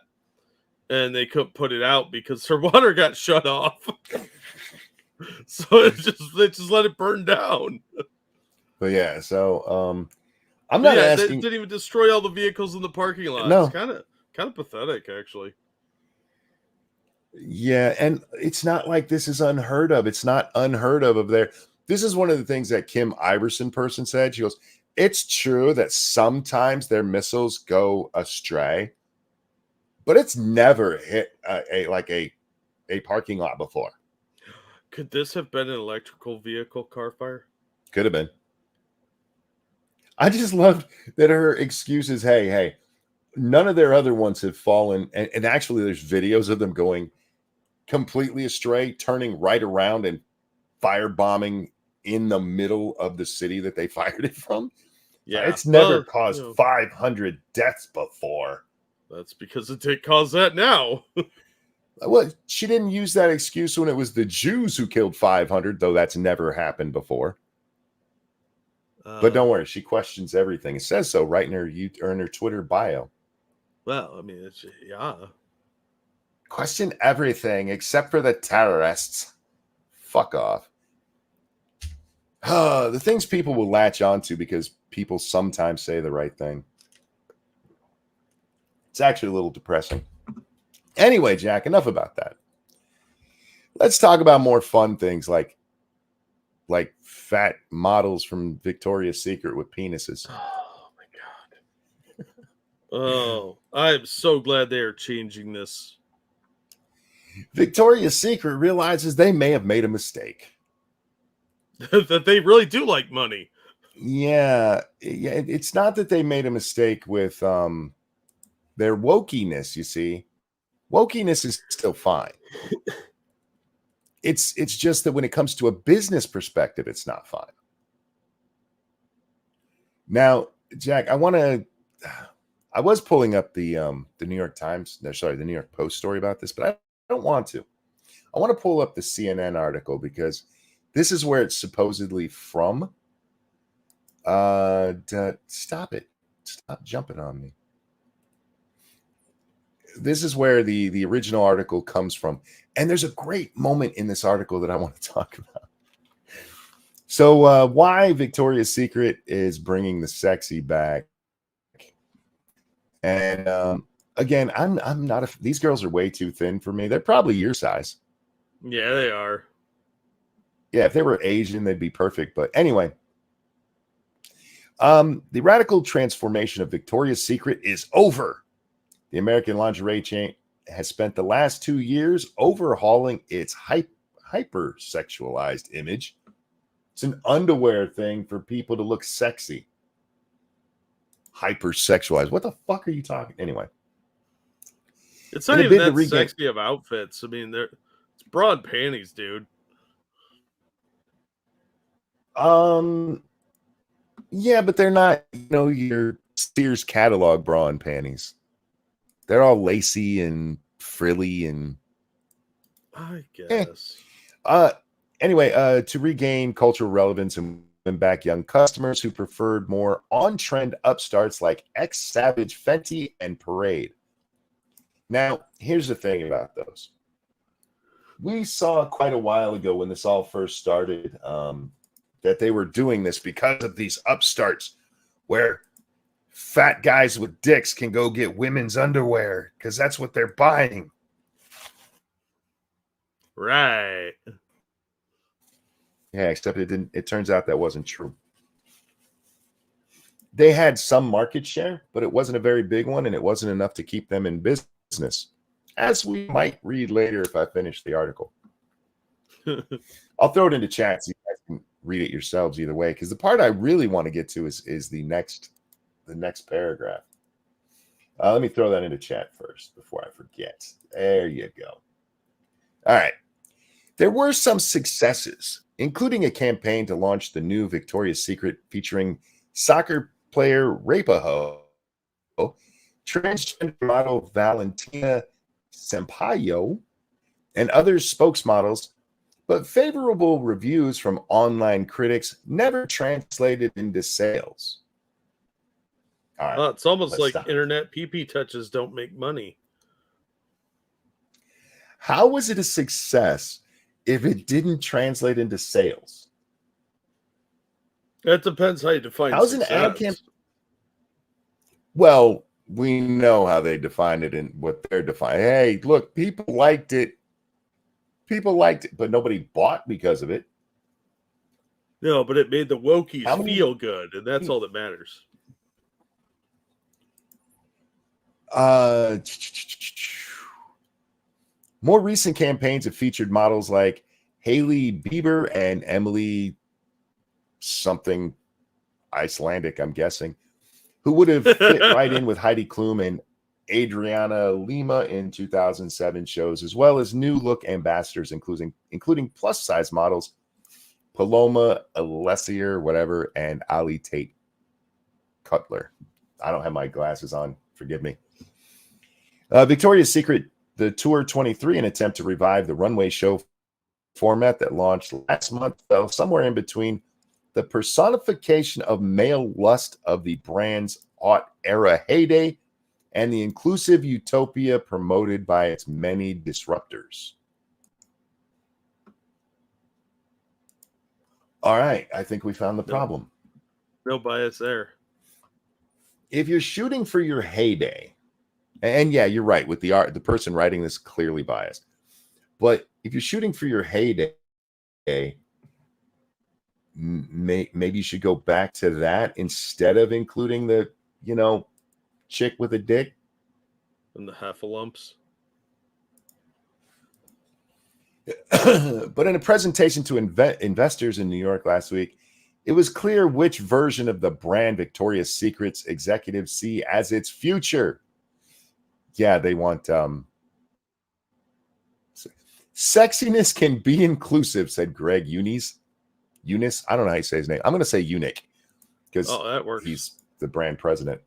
and they couldn't put it out because their water got shut off. So they just let it burn down. But yeah, so I'm not asking. They didn't even destroy all the vehicles in the parking lot. No. It's kind of pathetic, actually. Yeah, and it's not like this is unheard of. It's not unheard of there. This is one of the things that Kim Iverson person said. She goes, "It's true that sometimes their missiles go astray, but it's never hit a parking lot before." Could this have been an electrical vehicle car fire? Could have been. I just loved that her excuse is, hey, none of their other ones have fallen. And actually, there's videos of them going completely astray, turning right around and firebombing in the middle of the city that they fired it from. Yeah. It's never caused 500 deaths before. That's because it did cause that now. Well, she didn't use that excuse when it was the Jews who killed 500, though that's never happened before. But don't worry, she questions everything. It says so right in her Twitter bio. Well, I mean, yeah. Question everything except for the terrorists. Fuck off. The things people will latch onto because people sometimes say the right thing. It's actually a little depressing. Anyway, Jack, enough about that. Let's talk about more fun things like fat models from Victoria's Secret with penises. Oh my god. Oh, I'm so glad they are changing this. Victoria's Secret realizes they may have made a mistake. That they really do like money. Yeah, it's not that they made a mistake with their wokiness, you see. Wokiness is still fine. It's just that when it comes to a business perspective, it's not fine. Now, Jack, I was pulling up the New York the New York Post story about this, but I don't want to. I want to pull up the CNN article because this is where it's supposedly from. Stop it. Stop jumping on me. This is where the original article comes from. And there's a great moment in this article that I want to talk about. So why Victoria's Secret is bringing the sexy back. And again, I'm not these girls are way too thin for me. They're probably your size. Yeah, they are. Yeah, if they were Asian, they'd be perfect. But anyway, the radical transformation of Victoria's Secret is over. The American lingerie chain has spent the last 2 years overhauling its hyper-sexualized image. It's an underwear thing for people to look sexy. Hyper-sexualized. What the fuck are you talking? Anyway. It's not even that sexy of outfits. I mean, It's bra and panties, dude. Yeah, but they're not, your Sears catalog bra and panties. They're all lacy and frilly and I guess. Anyway, to regain cultural relevance and win back young customers who preferred more on-trend upstarts like X Savage, Fenty, and Parade. Now, here's the thing about those. We saw quite a while ago when this all first started that they were doing this because of these upstarts where fat guys with dicks can go get women's underwear because that's what they're buying. Right. Yeah, except it didn't. It turns out that wasn't true. They had some market share, but it wasn't a very big one, and it wasn't enough to keep them in business, as we might read later if I finish the article. I'll throw it into chat so you guys can read it yourselves either way, because the part I really want to get to is the next paragraph. Let me throw that into chat first before I forget. There you go. All right. There were some successes, including a campaign to launch the new Victoria's Secret featuring soccer player Rapaho, transgender model Valentina Sampaio, and other spokesmodels, but favorable reviews from online critics never translated into sales. All right, It's almost like stop. internet PP touches don't make money. How was it a success if it didn't translate into sales? That depends how you define How's success. an ad campaign? Well, we know how they define it and what they're defining. Hey, look, people liked it. People liked it, but nobody bought because of it. No, but it made the wokies How many- feel good, and that's all that matters. More recent campaigns have featured models like Hailey Bieber and Emily something Icelandic, I'm guessing, who would have fit right in with Heidi Klum and Adriana Lima in 2007 shows, as well as new look ambassadors, including plus-size models Paloma Alessier, whatever, and Ali Tate Cutler. I don't have my glasses on. Forgive me. Victoria's Secret, the Tour 23, an attempt to revive the runway show format that launched last month, fell somewhere in between the personification of male lust of the brand's era heyday and the inclusive utopia promoted by its many disruptors. All right, I think we found the problem. No bias there. If you're shooting for your heyday, and yeah, you're right, with the person writing this clearly biased, but if you're shooting for your heyday, maybe you should go back to that instead of including the, chick with a dick. And the heffalumps. But in a presentation to investors in New York last week, it was clear which version of the brand Victoria's Secret's executives see as its future. Yeah, they want sexiness can be inclusive, said Greg Eunice. I don't know how you say his name. I'm going to say Eunuch because that works. He's the brand president.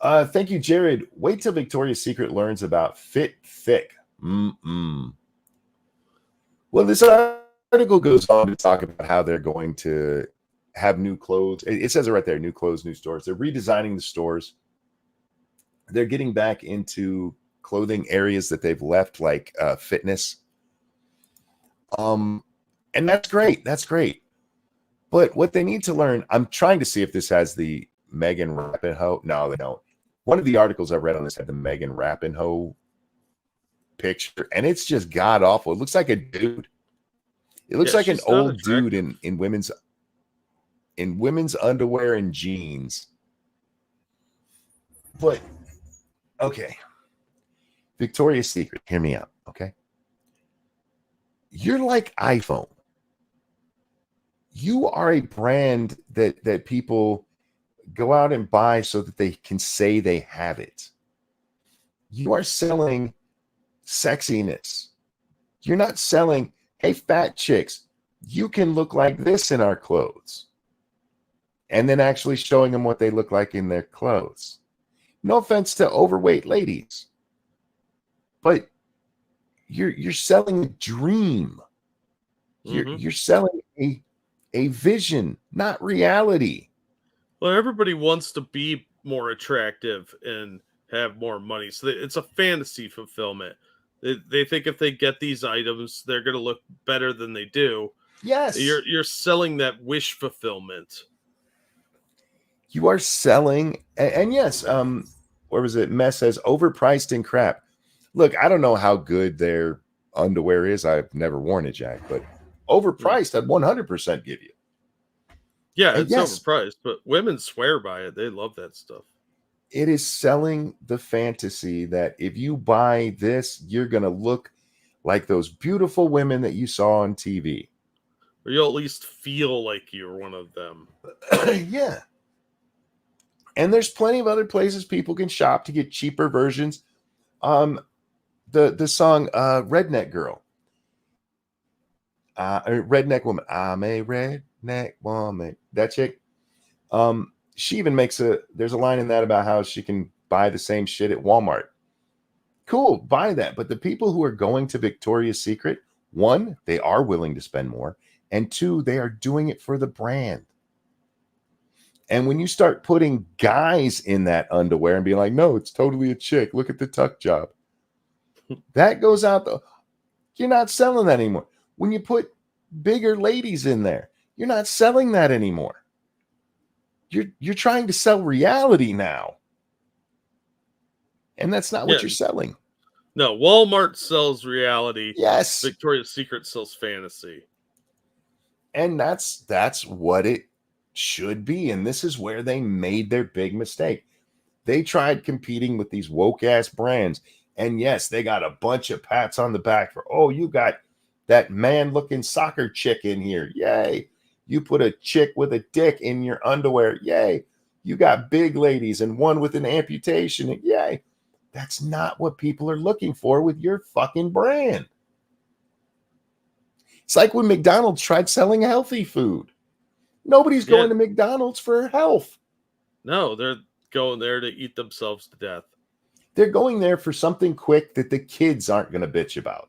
Thank you, Jared. Wait till Victoria's Secret learns about Fit Thick. Well, this article goes on to talk about how they're going to have new clothes. It says it right there, new clothes, new stores. They're redesigning the stores. They're getting back into clothing areas that they've left, like fitness. And that's great. That's great. But what they need to learn, I'm trying to see if this has the Megan Rapinoe. No, they don't. One of the articles I read on this had the Megan Rapinoe picture, and it's just god awful. It looks like a dude. It looks like an old dude in women's underwear and jeans. But okay, Victoria's Secret, hear me out, okay? You're like iPhone. You are a brand that people go out and buy so that they can say they have it. You are selling sexiness. You're not selling, hey, fat chicks, you can look like this in our clothes. And then actually showing them what they look like in their clothes. No offense to overweight ladies, but you're selling a dream. You're selling a vision, not reality. Well, everybody wants to be more attractive and have more money. So it's a fantasy fulfillment. They think if they get these items, they're going to look better than they do. Yes. You're selling that wish fulfillment. You are selling, and yes, where was it? Mess says overpriced and crap. Look, I don't know how good their underwear is. I've never worn it, Jack, but overpriced, I'd 100% give you. Yeah, And it's overpriced, but women swear by it. They love that stuff. It is selling the fantasy that if you buy this, you're going to look like those beautiful women that you saw on TV. Or you'll at least feel like you're one of them. Yeah. And there's plenty of other places people can shop to get cheaper versions. The song Redneck Girl. Redneck Woman. I'm a redneck woman. That chick. She even there's a line in that about how she can buy the same shit at Walmart. Cool, buy that. But the people who are going to Victoria's Secret, one, they are willing to spend more. And two, they are doing it for the brand. And when you start putting guys in that underwear and being like, no, it's totally a chick. Look at the tuck job. That goes out the. You're not selling that anymore. When you put bigger ladies in there, you're not selling that anymore. You're trying to sell reality now. And that's not what you're selling. No, Walmart sells reality. Yes. Victoria's Secret sells fantasy. And that's what it should be. And this is where they made their big mistake. They tried competing with these woke ass brands. And yes, they got a bunch of pats on the back for, oh, you got that man looking soccer chick in here. Yay. You put a chick with a dick in your underwear. Yay. You got big ladies and one with an amputation. Yay. That's not what people are looking for with your fucking brand. It's like when McDonald's tried selling healthy food. Nobody's going to McDonald's for health. No, they're going there to eat themselves to death. They're going there for something quick that the kids aren't going to bitch about.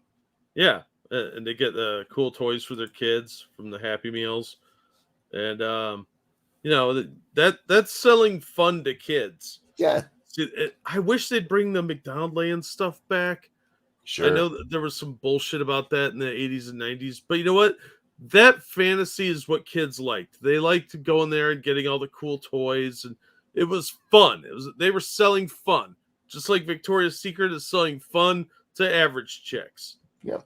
Yeah, and they get the cool toys for their kids from the Happy Meals. And, that's selling fun to kids. Yeah. See, I wish they'd bring the McDonaldland stuff back. Sure. I know that there was some bullshit about that in the 80s and 90s, but you know what? That fantasy is what kids liked. They liked going there and getting all the cool toys, and it was fun. They were selling fun, just like Victoria's Secret is selling fun to average chicks. Yeah.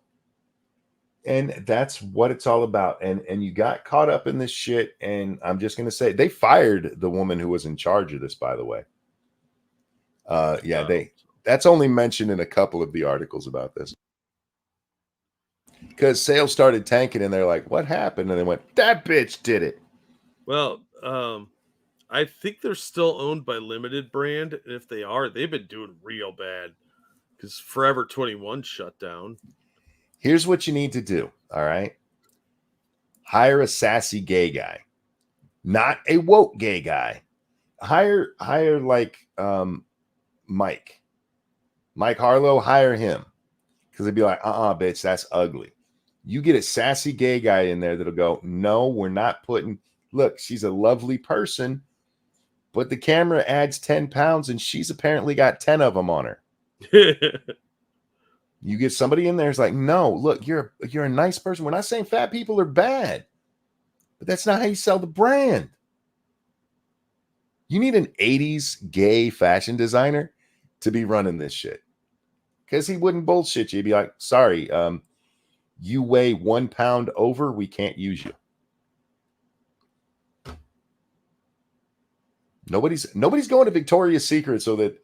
And that's what it's all about. And you got caught up in this shit. And I'm just going to say they fired the woman who was in charge of this, by the way. That's only mentioned in a couple of the articles about this. Because sales started tanking and they're like, what happened? And they went, that bitch did it. Well, I think they're still owned by Limited Brand. And if they are, they've been doing real bad because Forever 21 shut down. Here's what you need to do. All right. Hire a sassy gay guy, not a woke gay guy. Hire like Mike Harlow, hire him. Because they'd be like, bitch, that's ugly. You get a sassy gay guy in there that'll go, no, we're not putting, look, she's a lovely person, but the camera adds 10 pounds and she's apparently got 10 of them on her. You get somebody in there who's like, no, look, you're a nice person. We're not saying fat people are bad, but that's not how you sell the brand. You need an 80s gay fashion designer to be running this shit. Because he wouldn't bullshit you. He'd be like, sorry, you weigh 1 pound over, we can't use you. Nobody's going to Victoria's Secret so that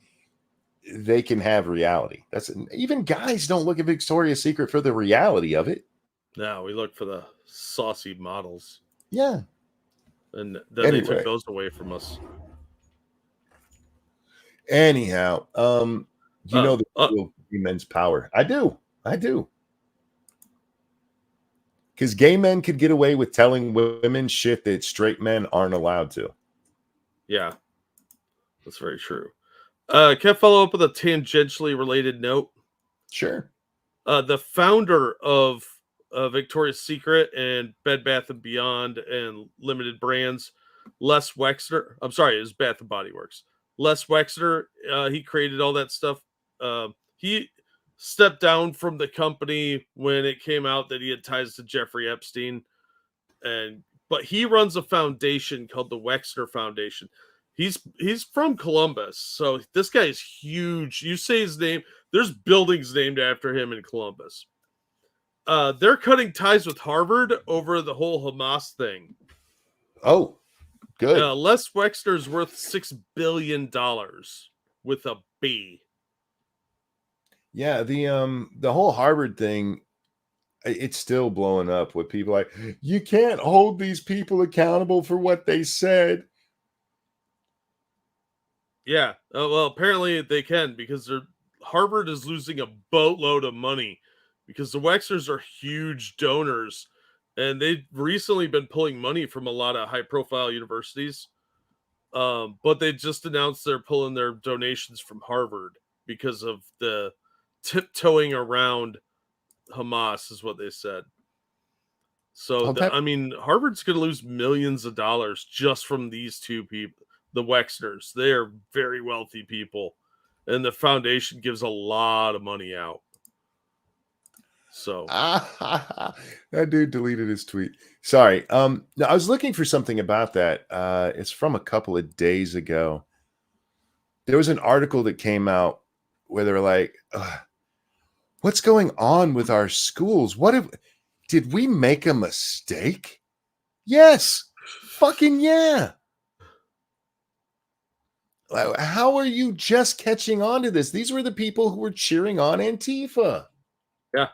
they can have reality. Even guys don't look at Victoria's Secret for the reality of it. No, we look for the saucy models. Yeah. And then they took those away from us. Anyhow, the men's power. I do. Because gay men could get away with telling women shit that straight men aren't allowed to. Yeah, that's very true. Can I follow up with a tangentially related note? Sure. The founder of Victoria's Secret and Bed Bath and Beyond and Limited Brands, Les Wexner. I'm sorry, it was Bath and Body Works. Les Wexner. He created all that stuff. He stepped down from the company when it came out that he had ties to Jeffrey Epstein, but he runs a foundation called the Wexner Foundation. He's from Columbus, so this guy is huge. You say his name, there's buildings named after him in Columbus. They're cutting ties with Harvard over the whole Hamas thing. Oh, good. Les Wexner's worth $6 billion with a B. Yeah, the whole Harvard thing, it's still blowing up with people like, you can't hold these people accountable for what they said. Yeah, well, apparently they can, because Harvard is losing a boatload of money because the Wexners are huge donors, and they've recently been pulling money from a lot of high-profile universities. But they just announced they're pulling their donations from Harvard because of the tiptoeing around Hamas, is what they said. So, I mean, Harvard's going to lose millions of dollars just from these two people, the Wexners. They are very wealthy people, and the foundation gives a lot of money out. So that dude deleted his tweet. Sorry. No, I was looking for something about that. It's from a couple of days ago. There was an article that came out where they were like, what's going on with our schools? Did we make a mistake? Yes. Fucking yeah. How are you just catching on to this? These were the people who were cheering on Antifa. Yeah.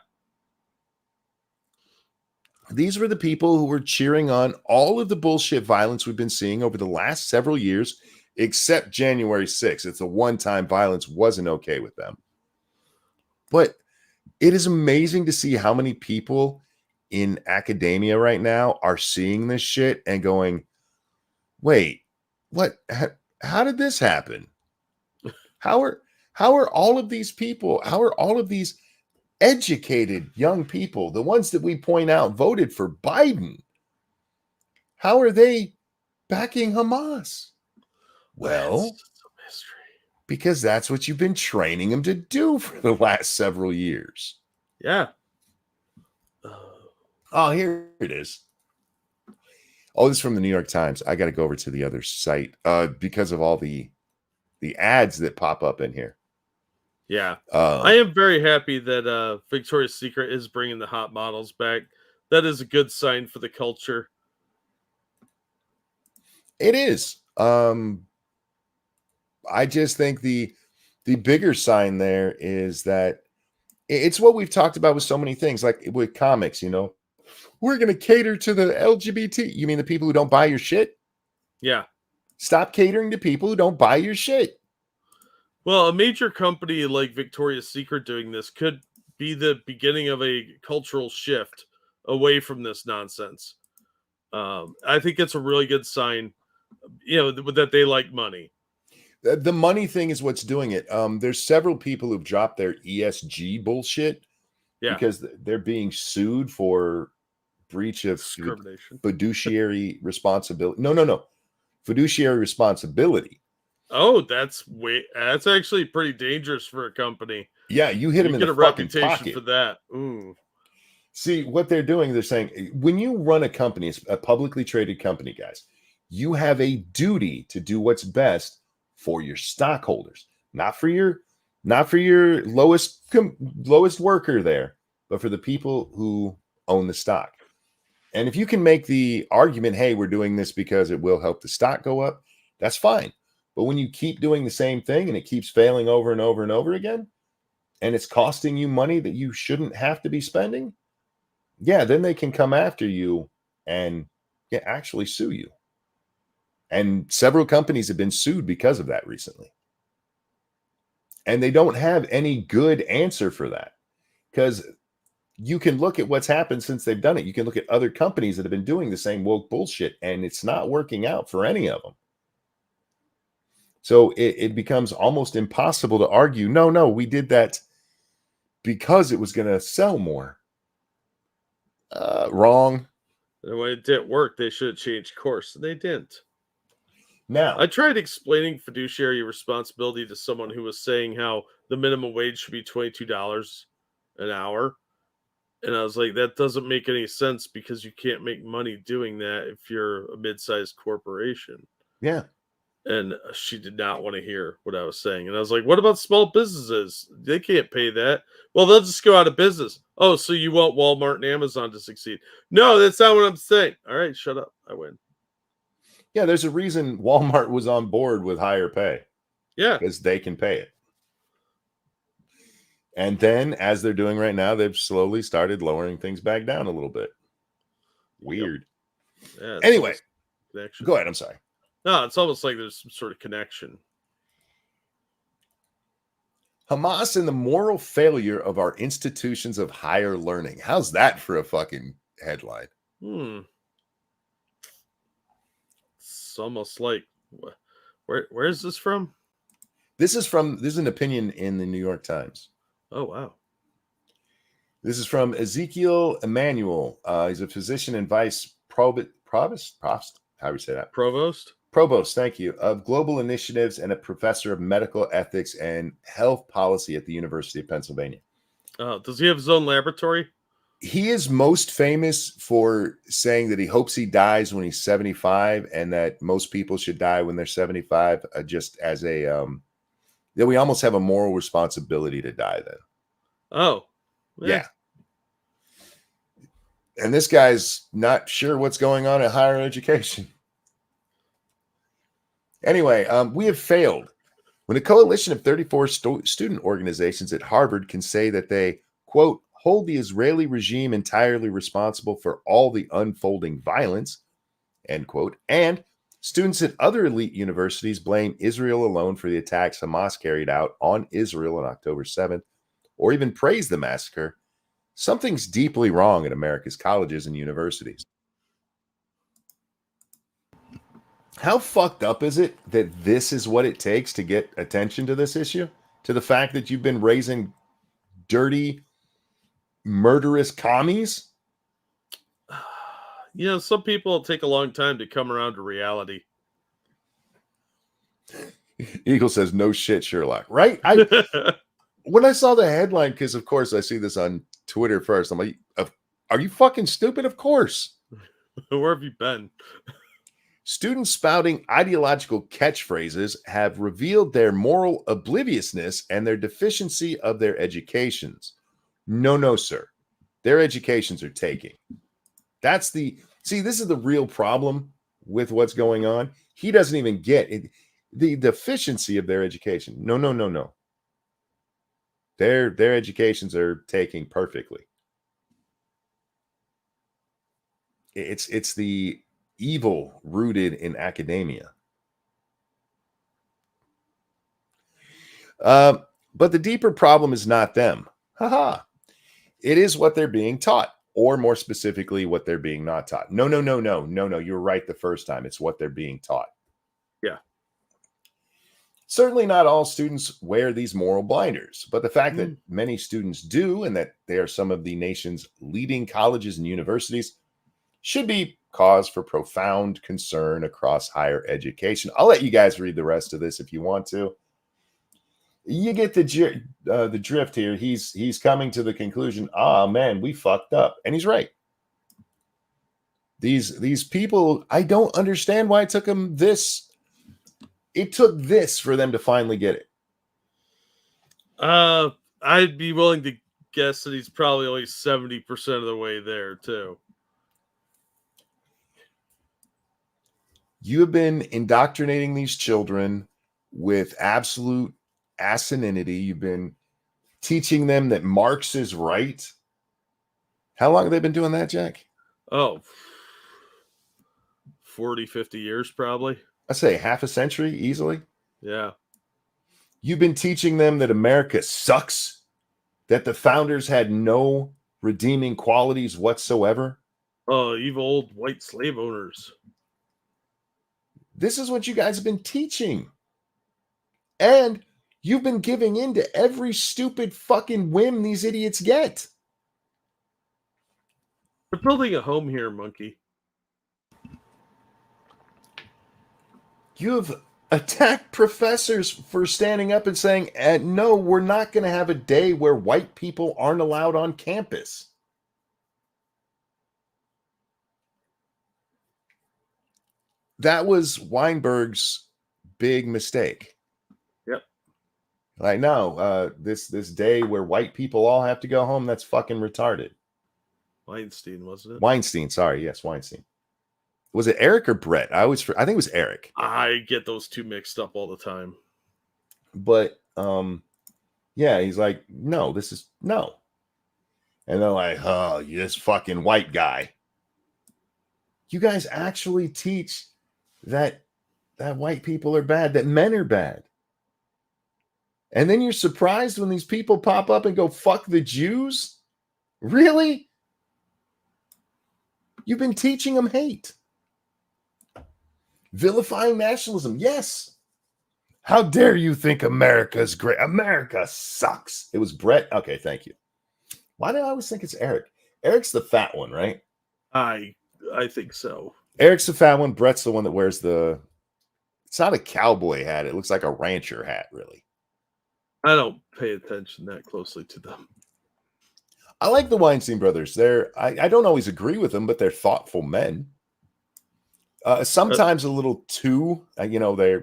These were the people who were cheering on all of the bullshit violence we've been seeing over the last several years, except January 6th. It's a one-time violence wasn't okay with them. But it is amazing to see how many people in academia right now are seeing this shit and going, wait, what? How did this happen? How are all of these people, how are all of these educated young people, the ones that we point out voted for Biden, how are they backing Hamas? Well, because that's what you've been training them to do for the last several years. Yeah. Oh, here it is. Oh, this is from the New York Times. I got to go over to the other site because of all the ads that pop up in here. Yeah. I am very happy that Victoria's Secret is bringing the hot models back. That is a good sign for the culture. It is. I just think the bigger sign there is that it's what we've talked about with so many things, like with comics, you know, we're going to cater to the LGBT. You mean the people who don't buy your shit? Yeah. Stop catering to people who don't buy your shit. Well, a major company like Victoria's Secret doing this could be the beginning of a cultural shift away from this nonsense. I think it's a really good sign, you know, that they like money. The money thing is what's doing it. There's several people who've dropped their ESG bullshit because they're being sued for breach of discrimination, fiduciary responsibility. No. Fiduciary responsibility. Oh, that's actually pretty dangerous for a company. Yeah, you hit them in the fucking pocket for that. Ooh. See, what they're doing, they're saying, when you run a company, a publicly traded company, guys, you have a duty to do what's best for your stockholders, not for your lowest worker there, but for the people who own the stock. And if you can make the argument, hey, we're doing this because it will help the stock go up, that's fine. But when you keep doing the same thing and it keeps failing over and over and over again, and it's costing you money that you shouldn't have to be spending, yeah, then they can come after you and actually sue you. And several companies have been sued because of that recently. And they don't have any good answer for that. Because you can look at what's happened since they've done it. You can look at other companies that have been doing the same woke bullshit, and it's not working out for any of them. So it becomes almost impossible to argue, no, we did that because it was going to sell more. Wrong. And when it didn't work, they should have changed course. They didn't. Now, I tried explaining fiduciary responsibility to someone who was saying how the minimum wage should be $22 an hour. And I was like, that doesn't make any sense because you can't make money doing that if you're a mid-sized corporation. yeah. And she did not want to hear what I was saying. And I was like, what about small businesses? They can't pay that. Well, they'll just go out of business. Oh, so you want Walmart and Amazon to succeed? No, that's not what I'm saying. All right, shut up. I win. Yeah, there's a reason Walmart was on board with higher pay. Yeah. Because they can pay it. And then, as they're doing right now, they've slowly started lowering things back down a little bit. Weird. Yeah, anyway, connection. Go ahead. I'm sorry. No, it's almost like there's some sort of connection. Hamas and the moral failure of our institutions of higher learning. How's that for a fucking headline? It's almost like, where is this from? This is an opinion in the New York Times. Oh, wow. This is from Ezekiel Emanuel. He's a physician and vice provost. How do you say that? Provost, thank you, of global initiatives and a professor of medical ethics and health policy at the University of Pennsylvania. Oh, does he have his own laboratory? He is most famous for saying that he hopes he dies when he's 75 and that most people should die when they're 75, just as a, that we almost have a moral responsibility to die then. Oh. Yeah. And this guy's not sure what's going on at higher education. Anyway, we have failed. When a coalition of 34 student organizations at Harvard can say that they, quote, hold the Israeli regime entirely responsible for all the unfolding violence, end quote, and students at other elite universities blame Israel alone for the attacks Hamas carried out on Israel on October 7th, or even praise the massacre, something's deeply wrong at America's colleges and universities. How fucked up is it that this is what it takes to get attention to this issue? To the fact that you've been raising dirty, murderous commies? You know, some people take a long time to come around to reality. Eagle says, no shit, Sherlock. Right? When I saw the headline, because of course I see this on Twitter first, I'm like, are you fucking stupid? Of course. Where have you been? Students spouting ideological catchphrases have revealed their moral obliviousness and their deficiency of their educations. No, sir. Their educations are taking. This is the real problem with what's going on. He doesn't even get it. The deficiency of their education. No. Their educations are taking perfectly. It's the evil rooted in academia. But the deeper problem is not them. It is what they're being taught, or more specifically, what they're being not taught. No. You're right the first time. It's what they're being taught. Yeah. Certainly not all students wear these moral blinders, but the fact that many students do, and that they are some of the nation's leading colleges and universities, should be cause for profound concern across higher education. I'll let you guys read the rest of this if you want to. You get the drift here. He's coming to the conclusion, man, we fucked up. And he's right. These people, I don't understand why it took them this. It took this for them to finally get it. I'd be willing to guess that he's probably only 70% of the way there, too. You have been indoctrinating these children with absolute asininity. You've been teaching them that Marx is right. How long have they been doing that, Jack? Oh, 40, 50 years probably. I say half a century easily. Yeah. You've been teaching them that America sucks, that the founders had no redeeming qualities whatsoever. Evil old white slave owners. This is what you guys have been teaching. And you've been giving in to every stupid fucking whim these idiots get. We're building a home here, monkey. You've attacked professors for standing up and saying, no, we're not going to have a day where white people aren't allowed on campus. That was Weinberg's big mistake. Yep. Like, no, this day where white people all have to go home, that's fucking retarded. Weinstein, wasn't it? Weinstein, sorry. Yes, Weinstein. Was it Eric or Brett? I think it was Eric. I get those two mixed up all the time. But yeah, he's like, no, this is no. And they're like, oh, you this fucking white guy. You guys actually teach that white people are bad, that men are bad. And then you're surprised when these people pop up and go, fuck the Jews? Really? You've been teaching them hate. Vilifying nationalism. Yes. How dare you think America's great? America sucks. It was Brett. Okay, thank you. Why do I always think it's Eric? Eric's the fat one, right? I think so. Eric's the fat one. Brett's the one that wears the... It's not a cowboy hat. It looks like a rancher hat, really. I don't pay attention that closely to them. I like the Weinstein brothers. I don't always agree with them, but they're thoughtful men. Sometimes a little too, they're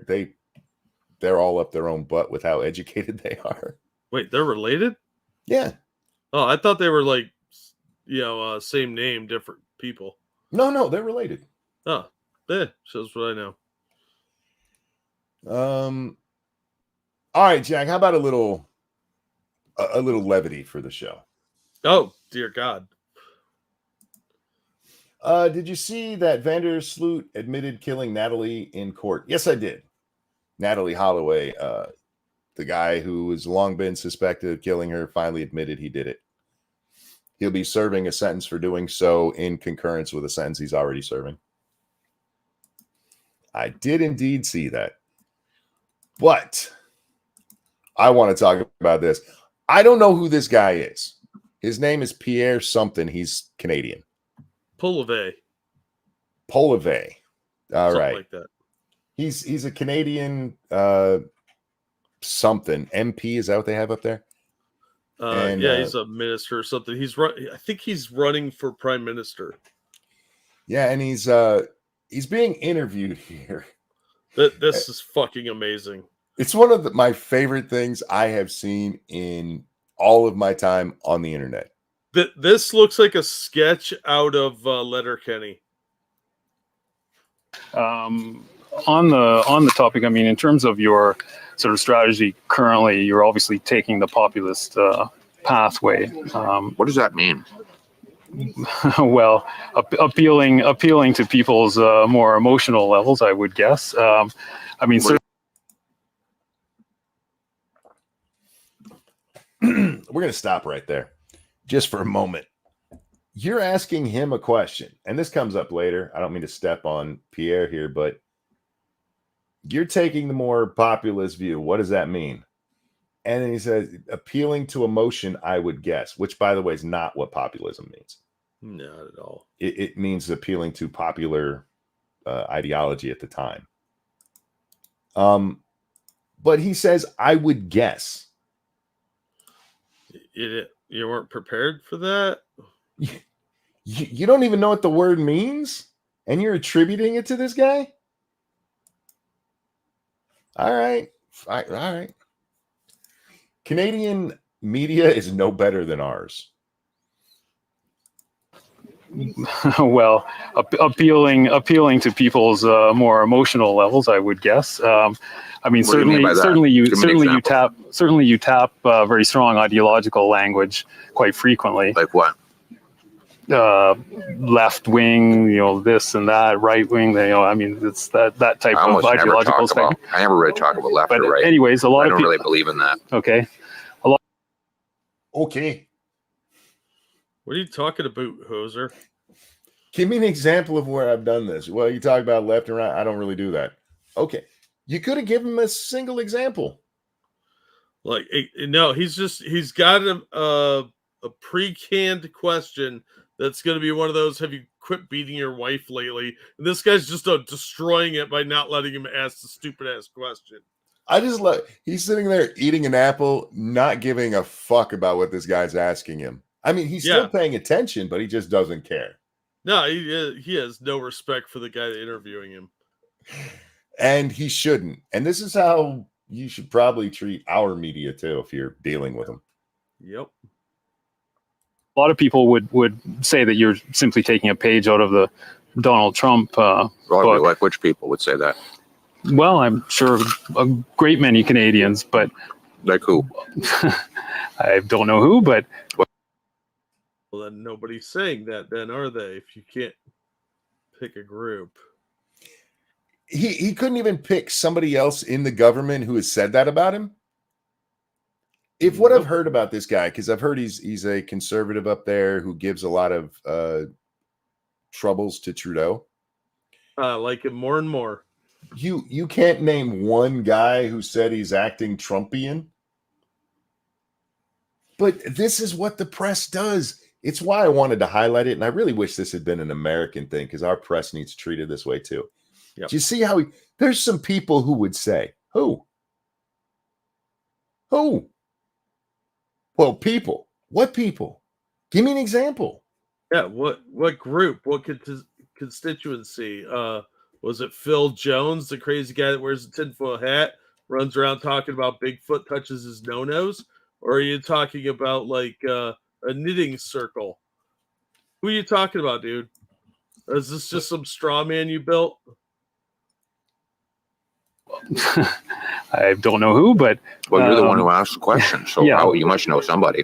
all up their own butt with how educated they are. Wait, they're related? Yeah. Oh, I thought they were like, same name, different people. No, they're related. Oh, shows what I know. All right, Jack. How about a little levity for the show? Oh, dear God. Did you see that Vandersloot admitted killing Natalie in court? Yes, I did. Natalie Holloway, the guy who has long been suspected of killing her, finally admitted he did it. He'll be serving a sentence for doing so in concurrence with a sentence he's already serving. I did indeed see that. But I want to talk about this. I don't know who this guy is. His name is Pierre something. He's Canadian. Polivet. All Something right. like that. He's a Canadian something. MP, is that what they have up there? He's a minister or something. I think he's running for prime minister. Yeah, and he's being interviewed here. This is fucking amazing. It's one of my favorite things I have seen in all of my time on the internet. This looks like a sketch out of Letterkenny. On the topic, I mean, in terms of your sort of strategy currently, you're obviously taking the populist pathway. What does that mean? Well, appealing to people's more emotional levels, I would guess. I mean, we're going to stop right there just for a moment. You're asking him a question, and this comes up later. I don't mean to step on Pierre here, but you're taking the more populist view. What does that mean? And then he says, appealing to emotion, I would guess, which, by the way, is not what populism means. Not at all. It means appealing to popular ideology at the time. But he says, I would guess. You weren't prepared for that? You don't even know what the word means? And you're attributing it to this guy? All right. All right. Canadian media is no better than ours. well, appealing to people's more emotional levels, I would guess. I mean, certainly you tap very strong ideological language quite frequently. Like what? Left wing, this and that, right wing. I mean, it's that type of ideological spectrum. I never really talk about left but or right. Anyways, a lot I of don't people really believe in that. Okay. Okay. What are you talking about, Hoser? Give me an example of where I've done this. Well, you talk about left and right. I don't really do that. Okay. You could have given him a single example. Like, no, he's got a pre-canned question that's going to be one of those, have you quit beating your wife lately? And this guy's just destroying it by not letting him ask the stupid-ass question. I just love, he's sitting there eating an apple, not giving a fuck about what this guy's asking him. I mean, he's still paying attention, but he just doesn't care. No, he has no respect for the guy interviewing him. And he shouldn't. And this is how you should probably treat our media too if you're dealing with them. Yep. A lot of people would say that you're simply taking a page out of the Donald Trump book. Like which people would say that? Well, I'm sure a great many Canadians, but like who? I don't know who, but well, then nobody's saying that, then, are they? If you can't pick a group, he couldn't even pick somebody else in the government who has said that about him. If what I've heard about this guy, because I've heard he's a conservative up there who gives a lot of troubles to Trudeau. Like him more and more. You can't name one guy who said he's acting Trumpian. But this is what the press does. It's why I wanted to highlight it, and I really wish this had been an American thing because our press needs treated this way too. Yep. Do you see how there's some people who would say, Who? Well, people. What people? Give me an example. Yeah, what group? What constituency? Was it Phil Jones, the crazy guy that wears a tinfoil hat, runs around talking about Bigfoot touches his no-nos? Or are you talking about like a knitting circle? Who are you talking about, dude? Is this just some straw man you built? I don't know who, but well, you're the one who asked the question, so you must know somebody.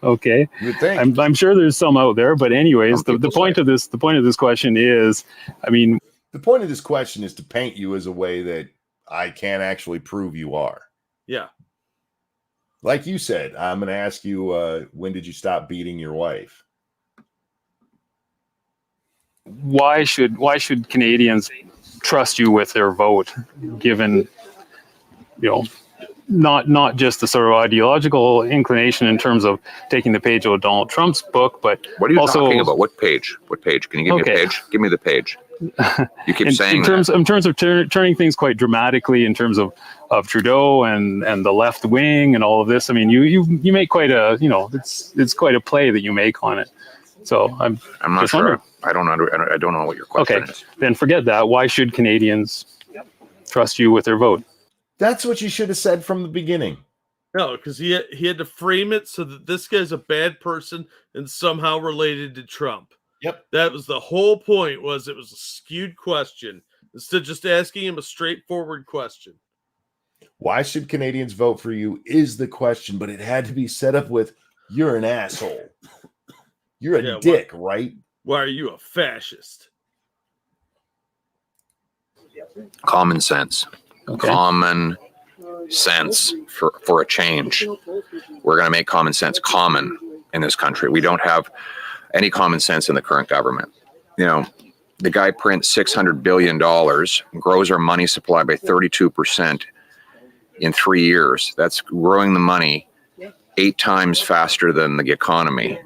Okay, I'm sure there's some out there, but anyways, the point of this question is, I mean, the point of this question is to paint you as a way that I can't actually prove you are. Yeah. Like you said, I'm going to ask you, when did you stop beating your wife? Why should Canadians trust you with their vote, given, not just the sort of ideological inclination in terms of taking the page out of Donald Trump's book, but what are you also talking about? What page? Can you give me a page? Give me the page. You keep saying in terms of turning things quite dramatically in terms of Trudeau and the left wing and all of this. I mean, you make quite a it's quite a play that you make on it. So I'm not sure. Wondering. I don't know what your question is. Then forget that. Why should Canadians trust you with their vote? That's what you should have said from the beginning. No, because he had to frame it so that this guy's a bad person and somehow related to Trump. Yep. That was the whole point. Was it was a skewed question instead of just asking him a straightforward question. Why should Canadians vote for you is the question, but it had to be set up with, you're an asshole. You're a dick, right? Why are you a fascist? Common sense. Okay. Common sense for a change. We're going to make common sense common in this country. We don't have any common sense in the current government. The guy prints $600 billion, grows our money supply by 32% in 3 years. That's growing the money 8 times faster than the economy.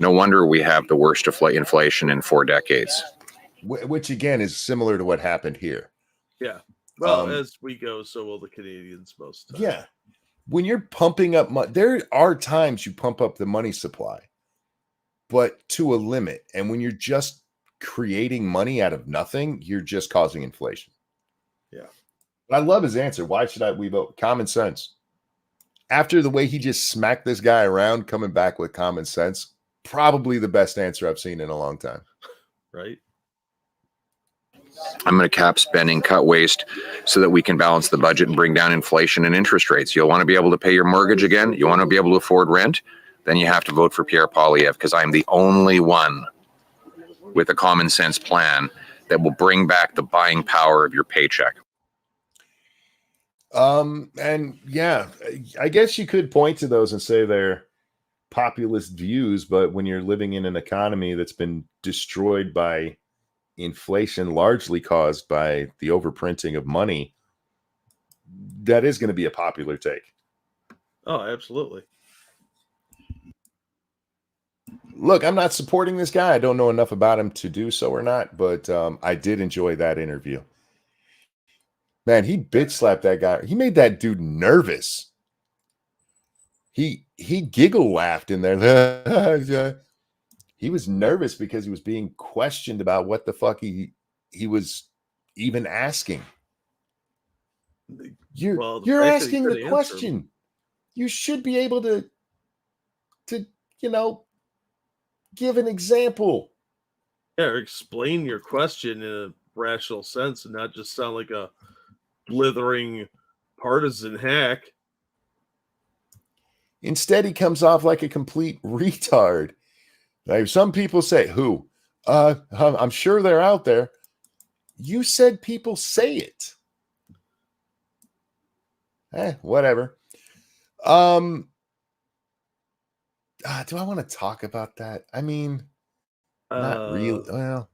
No wonder we have the worst inflation in 4 decades. Which, again, is similar to what happened here. Yeah. Well, as we go, so will the Canadians most times. Yeah. When you're pumping up money, there are times you pump up the money supply, but to a limit. And when you're just creating money out of nothing, you're just causing inflation. Yeah. I love his answer. Why should we vote? Common sense. After the way he just smacked this guy around, coming back with common sense, probably the best answer I've seen in a long time. Right. I'm going to cap spending, cut waste so that we can balance the budget and bring down inflation and interest rates. You'll want to be able to pay your mortgage again. You want to be able to afford rent. Then you have to vote for Pierre Poilievre, because I'm the only one with a common sense plan that will bring back the buying power of your paycheck. And yeah, I guess you could point to those and say they're populist views, but when you're living in an economy that's been destroyed by inflation, largely caused by the overprinting of money, that is going to be a popular take. Oh, absolutely. Look, I'm not supporting this guy. I don't know enough about him to do so or not, but I did enjoy that interview. Man, he bitch slapped that guy. He made that dude nervous. He giggle laughed in there. He was nervous because he was being questioned about what the fuck he was even asking. You're asking the question. You should be able to give an example. Yeah, or explain your question in a rational sense and not just sound like a blithering partisan hack. Instead, he comes off like a complete retard. Like some people say, who? I'm sure they're out there. You said people say it. Whatever. Do I want to talk about that? I mean, not really. Well,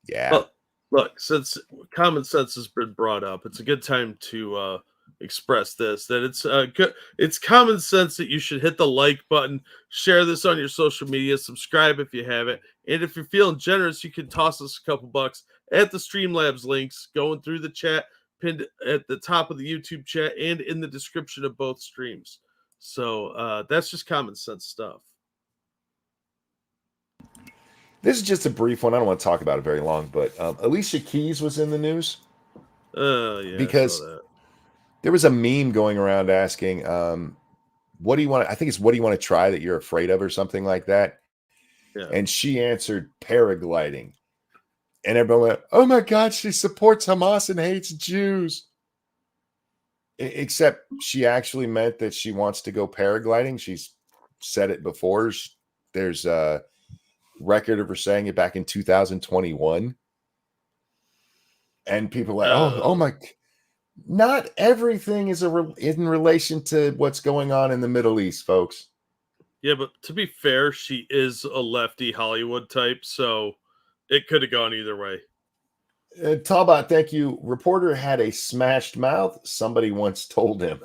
yeah. Well, look, since common sense has been brought up, it's a good time to express this, that it's common sense that you should hit the like button, share this on your social media, subscribe if you haven't, and if you're feeling generous, you can toss us a couple bucks at the Streamlabs links going through the chat, pinned at the top of the YouTube chat and in the description of both streams. So that's just common sense stuff. This is just a brief one. I don't want to talk about it very long, but Alicia Keys was in the news. Yeah, because there was a meme going around asking, what do you want? I think it's what do you want to try that you're afraid of or something like that. Yeah. And she answered paragliding. And everyone went, oh my God, she supports Hamas and hates Jews. Except she actually meant that she wants to go paragliding. She's said it before. There's a record of her saying it back in 2021. And people are like, oh my. Not everything is in relation to what's going on in the Middle East, folks. Yeah, but to be fair, she is a lefty Hollywood type, so it could have gone either way. Talbot, thank you. Reporter had a smashed mouth. Somebody once told him.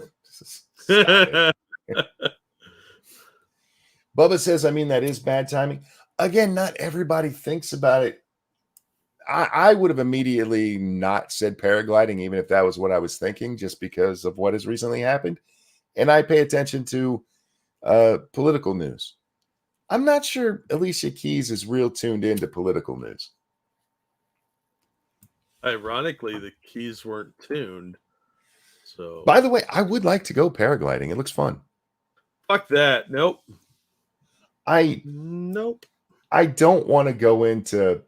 Bubba says, I mean, that is bad timing. Again, not everybody thinks about it. I would have immediately not said paragliding, even if that was what I was thinking, just because of what has recently happened. And I pay attention to political news. I'm not sure Alicia Keys is real tuned into political news. Ironically, the keys weren't tuned. So, by the way, I would like to go paragliding. It looks fun. Fuck that. Nope. Nope. I don't want to go into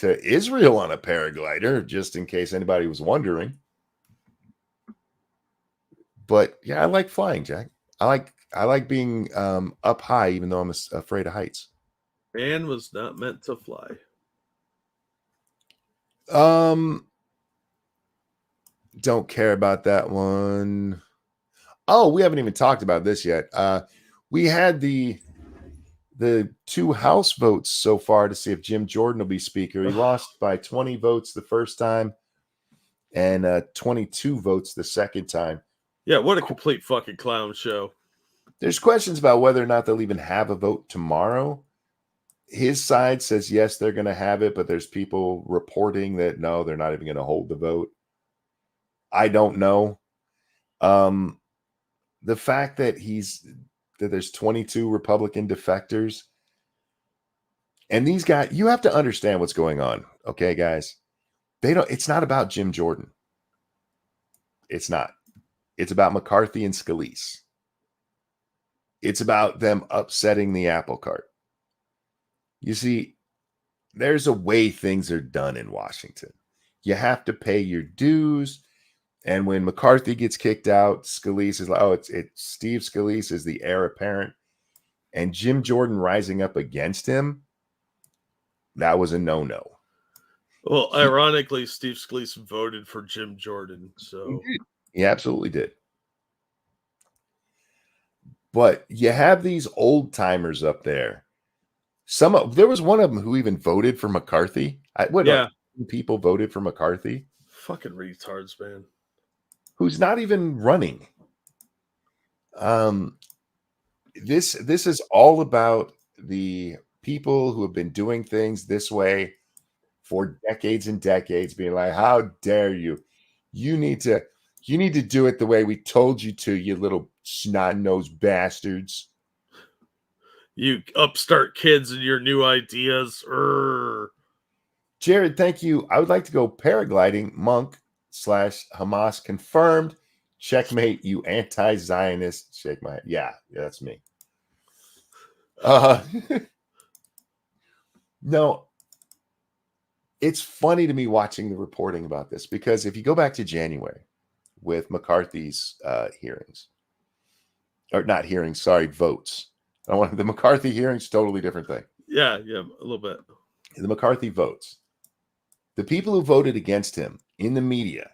Israel on a paraglider, just in case anybody was wondering. But yeah, I like flying, Jack. I like being up high, even though I'm afraid of heights. Man was not meant to fly. Don't care about that one. Oh, we haven't even talked about this yet. We had the 2 House votes so far to see if Jim Jordan will be speaker. He lost by 20 votes the first time and 22 votes the second time. Yeah, what a complete fucking clown show. There's questions about whether or not they'll even have a vote tomorrow. His side says yes, they're going to have it, but there's people reporting that no, they're not even going to hold the vote. I don't know. The fact that there's 22 Republican defectors, and these guys, you have to understand what's going on, okay, guys? It's not about Jim Jordan. It's not. It's about McCarthy and Scalise. It's about them upsetting the apple cart. You see, there's a way things are done in Washington. You have to pay your dues. And when McCarthy gets kicked out, Scalise is like, oh, it's Steve Scalise is the heir apparent. And Jim Jordan rising up against him, that was a no-no. Well, ironically, Steve Scalise voted for Jim Jordan. So he absolutely did. But you have these old timers up there. There was one of them who even voted for McCarthy. Yeah. People voted for McCarthy. Fucking retards, man. Who's not even running. This is all about the people who have been doing things this way for decades and decades, being like, how dare you? You need to do it the way we told you to, you little snot-nosed bastards. You upstart kids and your new ideas. Jared, thank you. I would like to go paragliding. Monk/Hamas confirmed. Checkmate, you anti-Zionist. Shake my head. Yeah, that's me. No, it's funny to me watching the reporting about this, because if you go back to January with McCarthy's hearings, or not hearings, sorry, votes. I want the McCarthy hearings, totally different thing. Yeah, a little bit. The McCarthy votes. The people who voted against him in the media,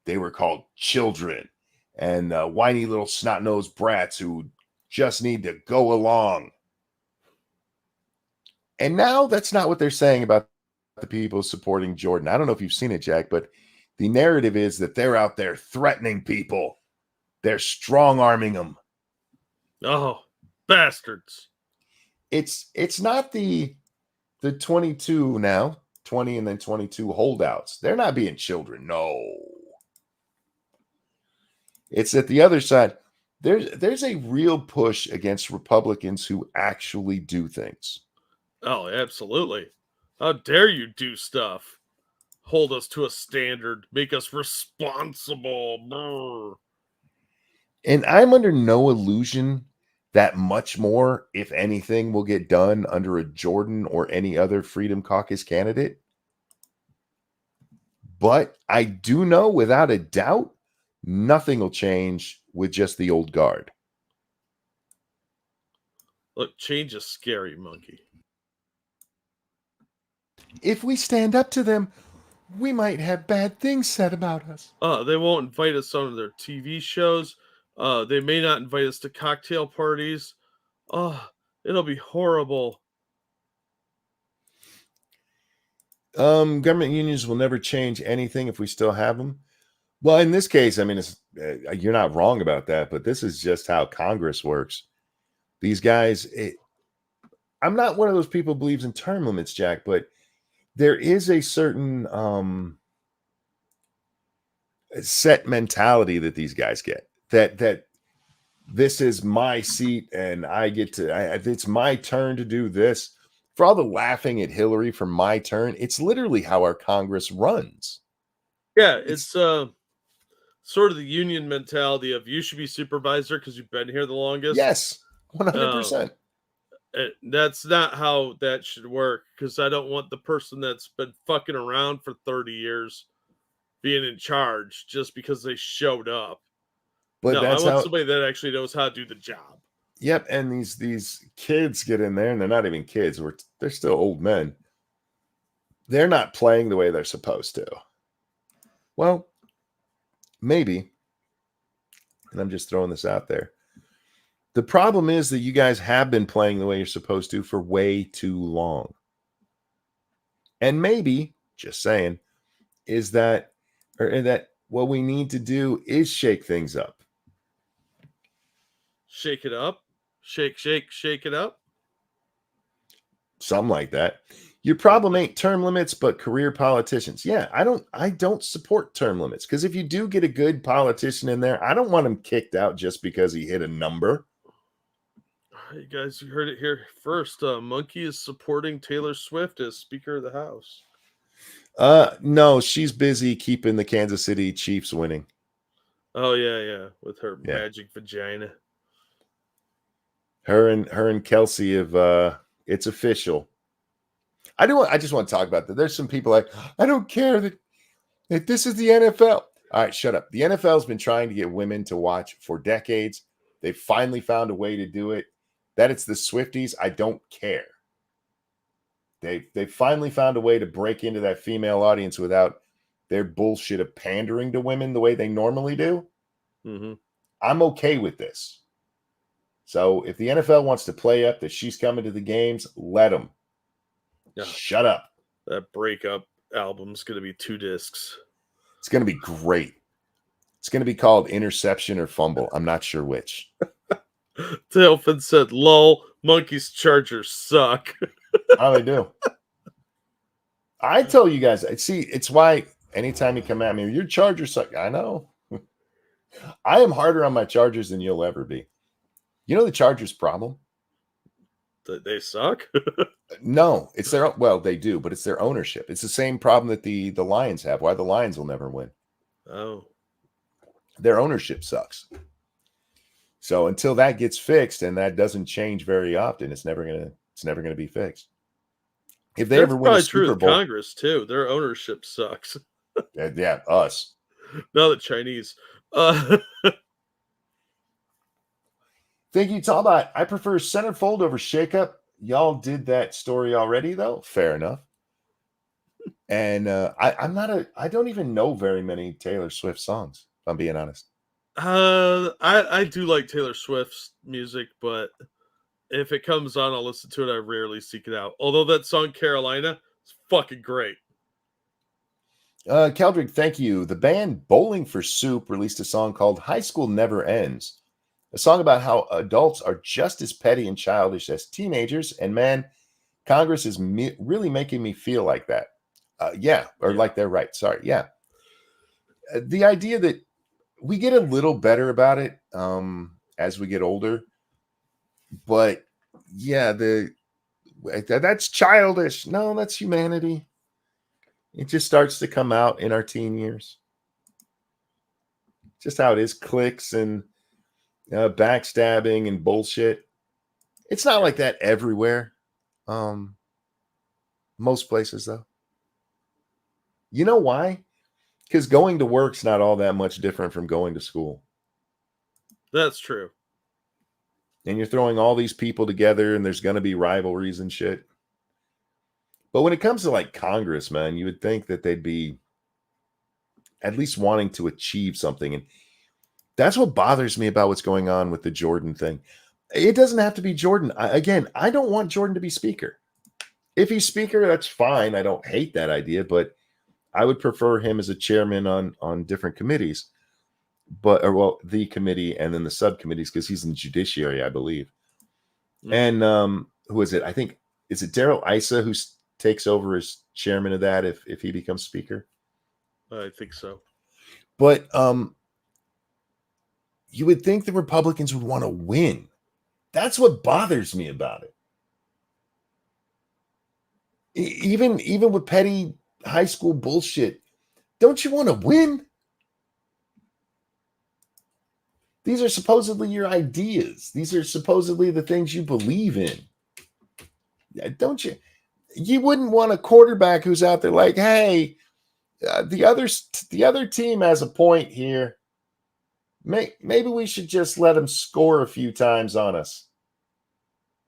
they were called children and whiny little snot-nosed brats who just need to go along. And now that's not what they're saying about the people supporting Jordan. I don't know if you've seen it, Jack, but the narrative is that they're out there threatening people. They're strong-arming them. Oh, bastards. It's not the 22 now, 20 and then 22 holdouts. They're not being children. No. It's at the other side. There's a real push against Republicans who actually do things. Oh, absolutely. How dare you do stuff? Hold us to a standard. Make us responsible. Brr. And I'm under no illusion that much more, if anything, will get done under a Jordan or any other Freedom Caucus candidate. But I do know without a doubt, nothing will change with just the old guard. Look, change is scary, monkey. If we stand up to them, we might have bad things said about us. They won't invite us on their TV shows. They may not invite us to cocktail parties. It'll be horrible. Government unions will never change anything if we still have them. Well, in this case, I mean, you're not wrong about that, but this is just how Congress works. These guys, I'm not one of those people who believes in term limits, Jack, but there is a certain set mentality that these guys get, that this is my seat and I get to, it's my turn to do this. For all the laughing at Hillary for my turn, it's literally how our Congress runs. Yeah, it's sort of the union mentality of you should be supervisor because you've been here the longest. Yes, 100%. That's not how that should work, because I don't want the person that's been fucking around for 30 years being in charge just because they showed up. But no, I want somebody that actually knows how to do the job. Yep, and these kids get in there, and they're not even kids. They're still old men. They're not playing the way they're supposed to. Well, maybe. And I'm just throwing this out there. The problem is that you guys have been playing the way you're supposed to for way too long. And maybe, just saying, is that what we need to do is shake things up. Shake it up. Shake it up. Something like that. Your problem ain't term limits, but career politicians. Yeah, I don't support term limits, because if you do get a good politician in there, I don't want him kicked out just because he hit a number. You guys heard it here first. Monkey is supporting Taylor Swift as Speaker of the House. No, she's busy keeping the Kansas City Chiefs winning. Oh yeah, with her magic vagina. Her and Kelsey have it's official. I just want to talk about that. There's some people like, I don't care that this is the NFL. All right, shut up. The NFL's been trying to get women to watch for decades. They finally found a way to do it. That it's the Swifties, I don't care. They finally found a way to break into that female audience without their bullshit of pandering to women the way they normally do. Mm-hmm. I'm okay with this. So if the NFL wants to play up that she's coming to the games, let them. Yeah. Shut up. That breakup album's going to be 2 discs. It's going to be great. It's going to be called Interception or Fumble. I'm not sure which. Tailfin said, lol, Monkeys Chargers suck. Oh, they do. I tell you guys, see, it's why anytime you come at me, your Chargers suck. I know. I am harder on my Chargers than you'll ever be. You know the Chargers' problem? They suck? No, it's their well, they do, but it's their ownership. It's the same problem that the Lions have. Why the Lions will never win. Oh. Their ownership sucks. So until that gets fixed, and that doesn't change very often, it's never gonna be fixed. If they ever win a Super Bowl, Congress too, their ownership sucks. yeah, us. Not the Chinese. Thank you, Talbot. I prefer centerfold over shakeup. Y'all did that story already, though. Fair enough. And I don't even know very many Taylor Swift songs, if I'm being honest. I do like Taylor Swift's music, but if it comes on, I'll listen to it. I rarely seek it out. Although that song Carolina is fucking great. Keldrick, thank you. The band Bowling for Soup released a song called High School Never Ends. A song about how adults are just as petty and childish as teenagers. And man, Congress is really making me feel like that. Like they're right. Sorry. Yeah. The idea that we get a little better about it as we get older. But yeah, that's childish. No, that's humanity. It just starts to come out in our teen years. Just how it is. Cliques and backstabbing and bullshit. It's not like that everywhere. Most places, though. You know why? Because going to work's not all that much different from going to school. That's true. And you're throwing all these people together, and there's going to be rivalries and shit. But when it comes to like Congress, man, you would think that they'd be at least wanting to achieve something. And that's what bothers me about what's going on with the Jordan thing. It doesn't have to be Jordan. I don't want Jordan to be speaker. If he's speaker, that's fine. I don't hate that idea, but I would prefer him as a chairman on different committees. The committee and then the subcommittees, because he's in the judiciary, I believe. Mm-hmm. And who is it? I think, is it Darrell Issa who takes over as chairman of that if he becomes speaker? I think so. But you would think the Republicans would want to win. That's what bothers me about it. Even with petty high school bullshit, don't you want to win? These are supposedly your ideas. These are supposedly the things you believe in. Don't you? You wouldn't want a quarterback who's out there like, hey, the other team has a point here. Maybe we should just let them score a few times on us.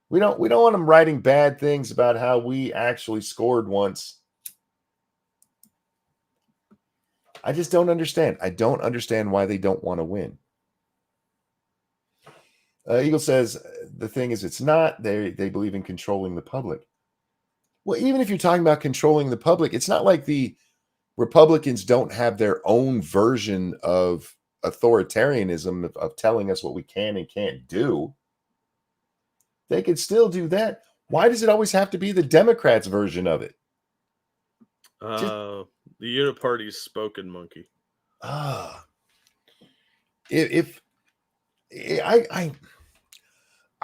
We don't want them writing bad things about how we actually scored once. I just don't understand. I don't understand why they don't want to win. Eagle says the thing is, it's not. They believe in controlling the public. Well, even if you're talking about controlling the public, it's not like the Republicans don't have their own version of authoritarianism of telling us what we can and can't do. They could still do that. Why does it always have to be the Democrats' version of it? The Uniparty's spoken monkey. I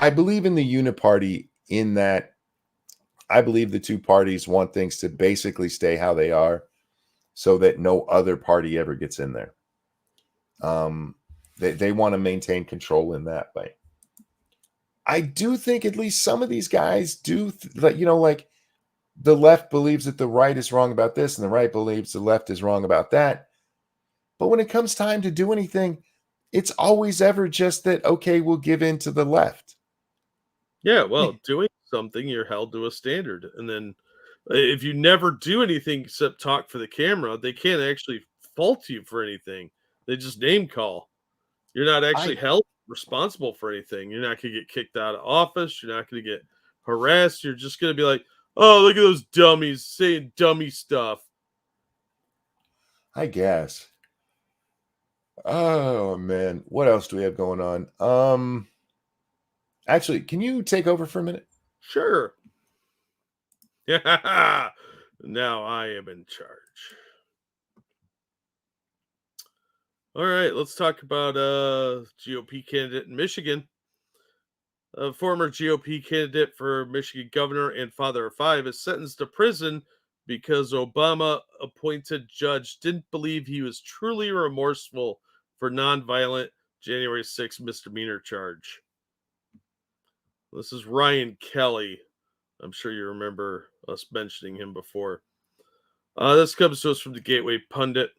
believe in the Uniparty in that I believe the two parties want things to basically stay how they are so that no other party ever gets in there. They want to maintain control in that way. I do think at least some of these guys do, like the left believes that the right is wrong about this and the right believes the left is wrong about that. But when it comes time to do anything, it's always ever just that, okay, we'll give in to the left. Yeah, well, doing something, you're held to a standard. And then if you never do anything except talk for the camera, they can't actually fault you for anything. They just name call. You're not actually held responsible for anything. You're not going to get kicked out of office. You're not going to get harassed. You're just going to be like, oh, look at those dummies saying dummy stuff. I guess. Oh man, what else do we have going on? Actually, can you take over for a minute? Sure. Yeah. Now I am in charge. All right, let's talk about GOP candidate in Michigan. A former GOP candidate for Michigan governor and father of 5 is sentenced to prison because Obama appointed judge didn't believe he was truly remorseful for nonviolent January 6th misdemeanor charge. This is Ryan Kelly. I'm sure you remember us mentioning him before. This comes to us from the Gateway Pundit.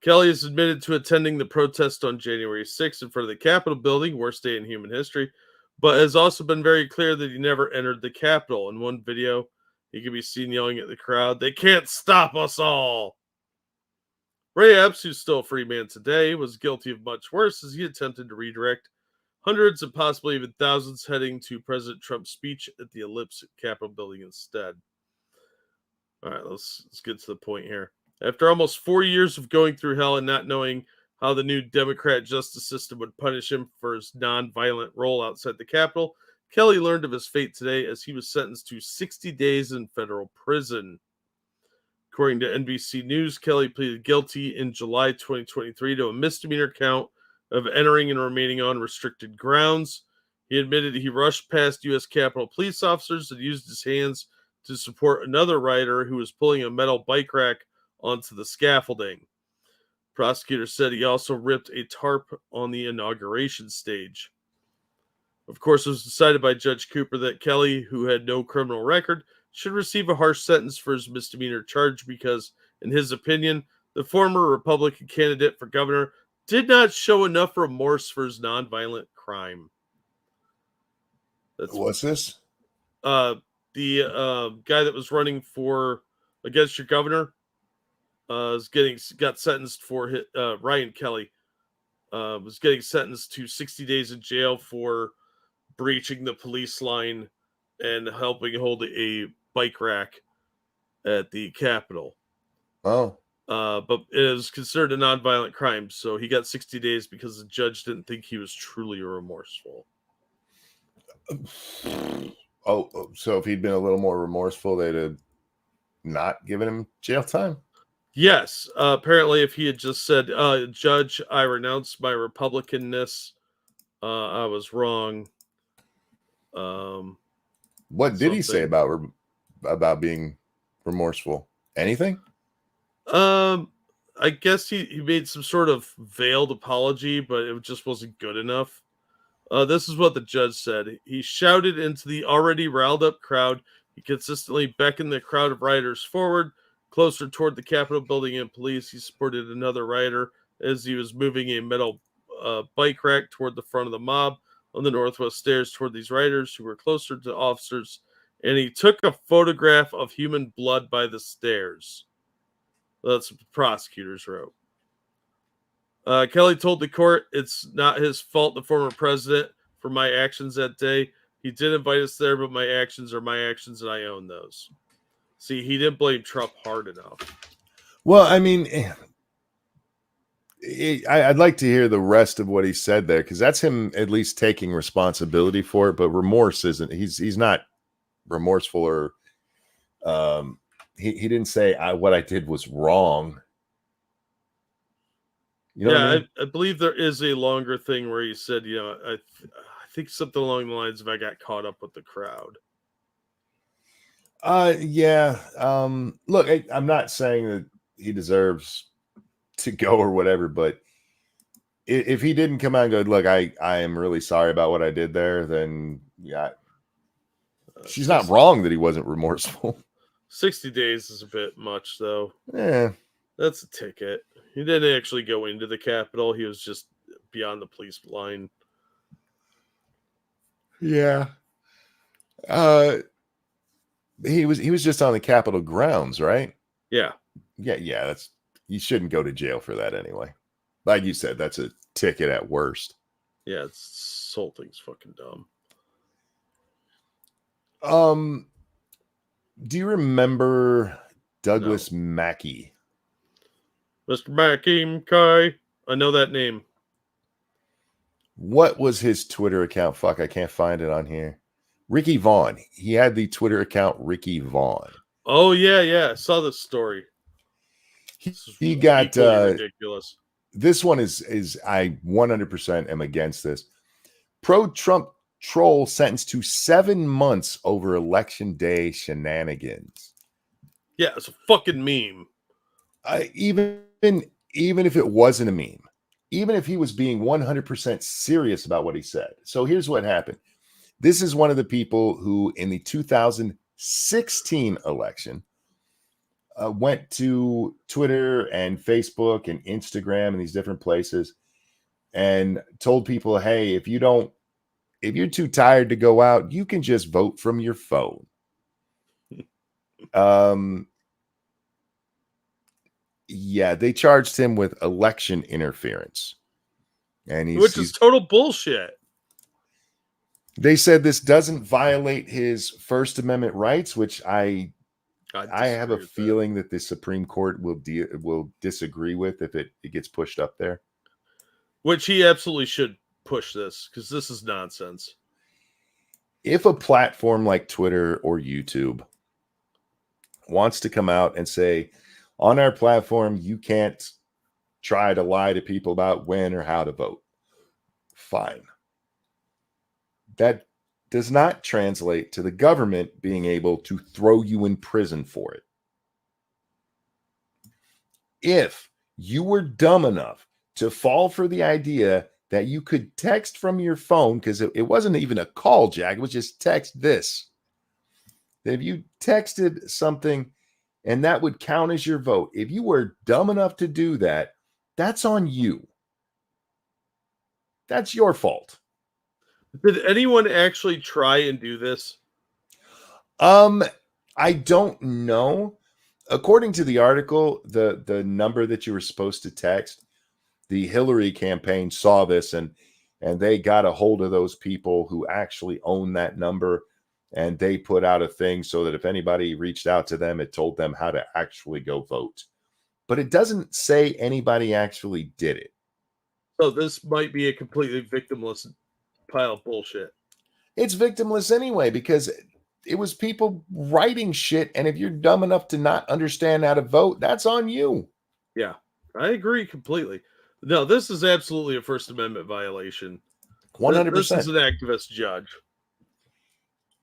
Kelly has admitted to attending the protest on January 6th in front of the Capitol building, worst day in human history, but has also been very clear that he never entered the Capitol. In one video, he can be seen yelling at the crowd, "They can't stop us all!" Ray Epps, who's still a free man today, was guilty of much worse as he attempted to redirect hundreds and possibly even thousands heading to President Trump's speech at the Ellipse Capitol building instead. All right, let's get to the point here. After almost 4 years of going through hell and not knowing how the new Democrat justice system would punish him for his non-violent role outside the Capitol, Kelly learned of his fate today as he was sentenced to 60 days in federal prison. According to NBC News, Kelly pleaded guilty in July 2023 to a misdemeanor count of entering and remaining on restricted grounds. He admitted he rushed past U.S. Capitol police officers and used his hands to support another rider who was pulling a metal bike rack onto the scaffolding. Prosecutors said he also ripped a tarp on the inauguration stage. Of course, it was decided by Judge Cooper that Kelly, who had no criminal record, should receive a harsh sentence for his misdemeanor charge because, in his opinion, the former Republican candidate for governor did not show enough remorse for his nonviolent crime. What's this? The guy that was running for against your governor got sentenced for Ryan Kelly was getting sentenced to 60 days in jail for breaching the police line and helping hold a bike rack at the Capitol. Oh. But it is considered a nonviolent crime, so he got 60 days because the judge didn't think he was truly remorseful. Oh, so if he'd been a little more remorseful, they'd have not given him jail time? Yes. Apparently, if he had just said, Judge, I renounce my Republicanness. I was wrong. What did he say about being remorseful? Anything? I guess he made some sort of veiled apology, but it just wasn't good enough. This is what the judge said. He shouted into the already riled up crowd. He consistently beckoned the crowd of rioters forward, closer toward the Capitol building and police. He supported another rioter as he was moving a metal bike rack toward the front of the mob on the northwest stairs toward these rioters who were closer to officers. And he took a photograph of human blood by the stairs. That's what the prosecutors wrote. Kelly told the court it's not his fault, the former president, for my actions that day. He did invite us there, but my actions are my actions, and I own those. See, he didn't blame Trump hard enough. Well, I mean, I'd like to hear the rest of what he said there, because that's him at least taking responsibility for it, but remorse isn't. He's not remorseful, or he didn't say what I did was wrong. You know what I mean? I believe there is a longer thing where he said, I think something along the lines of I got caught up with the crowd. Yeah. Look, I'm not saying that he deserves to go or whatever, but if he didn't come out and go, look, I am really sorry about what I did there, then yeah, she's not wrong that he wasn't remorseful. 60 days is a bit much, though. Yeah. That's a ticket. He didn't actually go into the Capitol. He was just beyond the police line. Yeah. He was just on the Capitol grounds, right? Yeah. Yeah. You shouldn't go to jail for that anyway. Like you said, that's a ticket at worst. Yeah, this whole thing's fucking dumb. Do you remember Douglas Mackey? Mr. McKay. I know that name. What was his Twitter account? Fuck, I can't find it on here. Ricky Vaughn. He had the Twitter account Ricky Vaughn. Oh yeah. I saw this story. He got ridiculous. This one is I 100% am against this. Pro-Trump troll sentenced to 7 months over election day shenanigans. Yeah, it's a fucking meme. Even if it wasn't a meme, even if he was being 100% serious about what he said. So here's what happened. This is one of the people who, in the 2016 election, went to Twitter and Facebook and Instagram and these different places and told people, hey, if you're too tired to go out, you can just vote from your phone. Yeah, they charged him with election interference. And which is total bullshit. They said this doesn't violate his First Amendment rights, which I have a feeling that the Supreme Court will disagree with if it gets pushed up there. Which he absolutely should push this, because this is nonsense. If a platform like Twitter or YouTube wants to come out and say, on our platform, you can't try to lie to people about when or how to vote, fine. That does not translate to the government being able to throw you in prison for it. If you were dumb enough to fall for the idea that you could text from your phone, because it wasn't even a call, Jack, it was just text this. If you texted something and that would count as your vote, if you were dumb enough to do that, that's on you. That's your fault. Did anyone actually try and do this? I don't know. According to the article, the number that you were supposed to text, the Hillary campaign saw this and they got a hold of those people who actually own that number, and they put out a thing so that if anybody reached out to them, it told them how to actually go vote. But it doesn't say anybody actually did it. So this might be a completely victimless pile of bullshit. It's victimless anyway, because it was people writing shit, and if you're dumb enough to not understand how to vote, that's on you. Yeah, I agree completely. No, this is absolutely a First Amendment violation. 100%. This is an activist judge.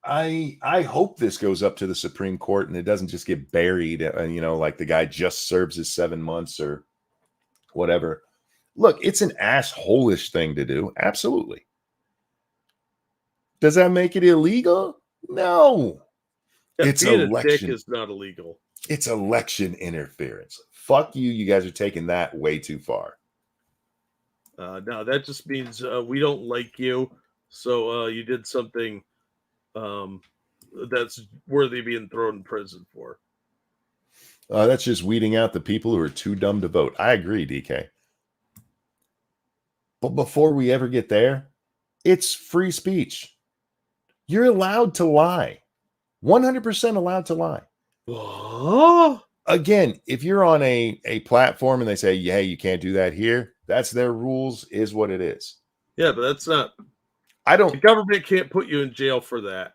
I hope this goes up to the Supreme Court and it doesn't just get buried, like the guy just serves his 7 months or whatever. Look, it's an asshole-ish thing to do. Absolutely. Does that make it illegal? No. Yeah, it's being election. A dick is not illegal. It's election interference. Fuck you. You guys are taking that way too far. No, that just means we don't like you. So you did something that's worthy of being thrown in prison for. That's just weeding out the people who are too dumb to vote. I agree, DK. But before we ever get there, it's free speech. You're allowed to lie. 100% allowed to lie. Oh. Again, if you're on a platform and they say, hey, you can't do that here, that's their rules, is what it is. Yeah, but that's not... The government can't put you in jail for that.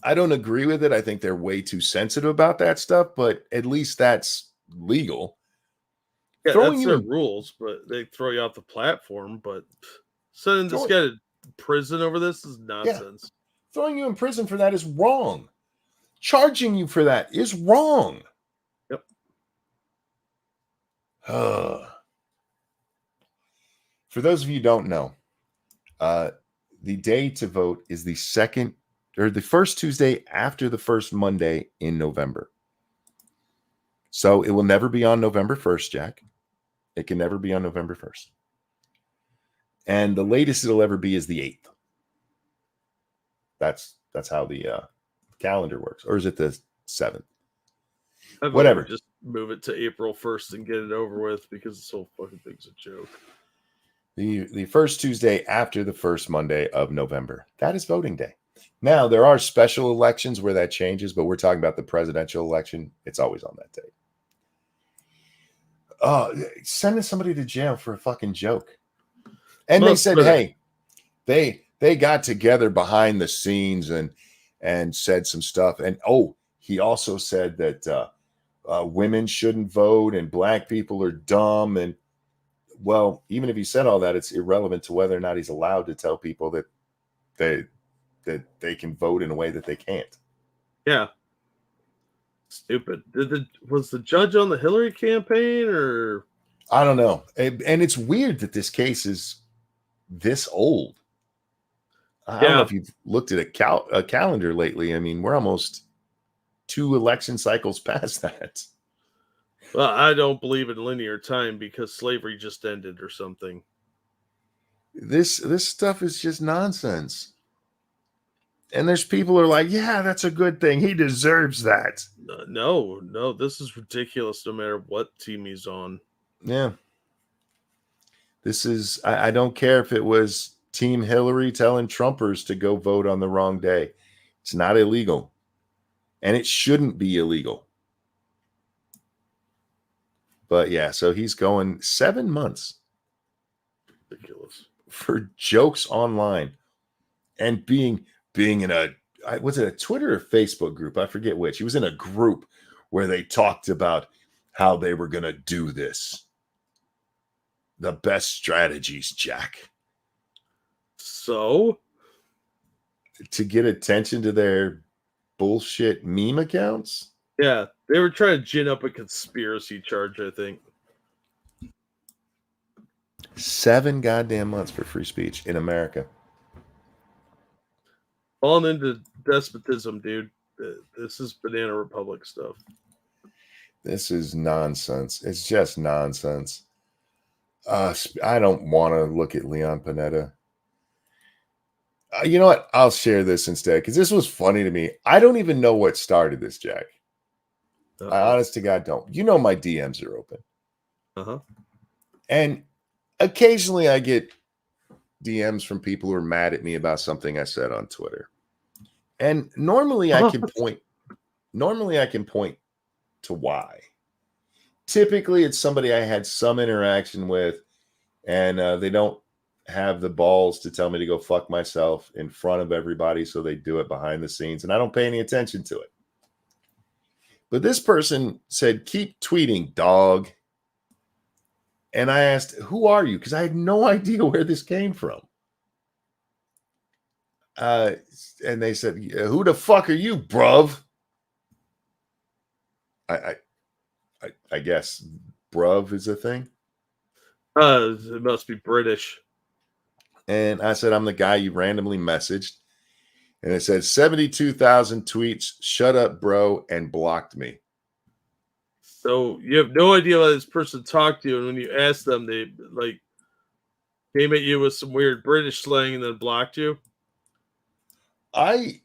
I don't agree with it. I think they're way too sensitive about that stuff, but at least that's legal. Yeah, that's their rules, but they throw you off the platform. But sending this guy to prison over this is nonsense. Yeah. Throwing you in prison for that is wrong. Charging you for that is wrong. Yep. For those of you who don't know, the day to vote is the first Tuesday after the first Monday in November. So it will never be on November 1st, Jack. It can never be on November 1st. And the latest it'll ever be is the 8th. That's how the calendar works. Or is it the 7th? Whatever. Just move it to April 1st and get it over with, because this whole fucking thing's a joke. The first Tuesday after the first Monday of November. That is voting day. Now, there are special elections where that changes, but we're talking about the presidential election. It's always on that day. Sending somebody to jail for a fucking joke. And they said, hey, they got together behind the scenes and said some stuff. And he also said that women shouldn't vote and black people are dumb. And well, even if he said all that, it's irrelevant to whether or not he's allowed to tell people that they can vote in a way that they can't. Yeah. Stupid. Was the judge on the Hillary campaign, or I don't know. And it's weird that this case is this old. I don't know if you've looked at a calendar lately. I mean, we're almost 2 election cycles past that. Well, I don't believe in linear time because slavery just ended or something. This stuff is just nonsense. And there's people who are like, yeah, that's a good thing. He deserves that. No, this is ridiculous no matter what team he's on. Yeah. This is, I don't care if it was Team Hillary telling Trumpers to go vote on the wrong day. It's not illegal. And it shouldn't be illegal. But yeah, so he's going 7 months. Ridiculous. For jokes online and being in was it a Twitter or Facebook group? I forget which. He was in a group where they talked about how they were going to do this. The best strategies, Jack. So? To get attention to their bullshit meme accounts? Yeah, they were trying to gin up a conspiracy charge, I think. 7 goddamn months for free speech in America. Falling into despotism, dude. This is Banana Republic stuff. This is nonsense. It's just nonsense. I don't want to look at Leon Panetta. You know what? I'll share this instead because this was funny to me. I don't even know what started this, Jack. I honest to God don't. You know my DMs are open. Uh-huh. And occasionally I get DMs from people who are mad at me about something I said on Twitter. And normally I can point to why. Typically it's somebody I had some interaction with and they don't have the balls to tell me to go fuck myself in front of everybody, so they do it behind the scenes and I don't pay any attention to it. But this person said, keep tweeting, dog. And I asked, who are you? Because I had no idea where this came from. And they said, who the fuck are you, bruv? I guess bruv is a thing. It must be British. And I said, I'm the guy you randomly messaged. And it said 72,000 tweets, shut up, bro, and blocked me. So you have no idea why this person talked to you, and when you asked them, they like came at you with some weird British slang and then blocked you. I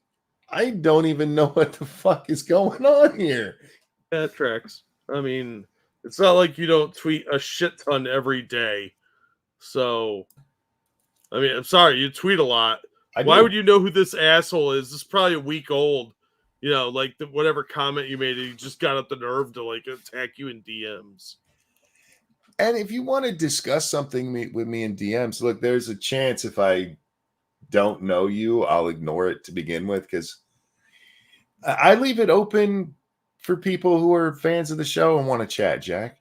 don't even know what the fuck is going on here. Yeah, it tracks. I mean, it's not like you don't tweet a shit ton every day. So, I mean, I'm sorry, you tweet a lot. Why would you know who this asshole is? This is probably a week old. You know, like whatever comment you made, you just got up the nerve to like attack you in DMs. And if you want to discuss something with me in DMs, look, there's a chance if I don't know you, I'll ignore it to begin with because I leave it open for people who are fans of the show and want to chat, Jack.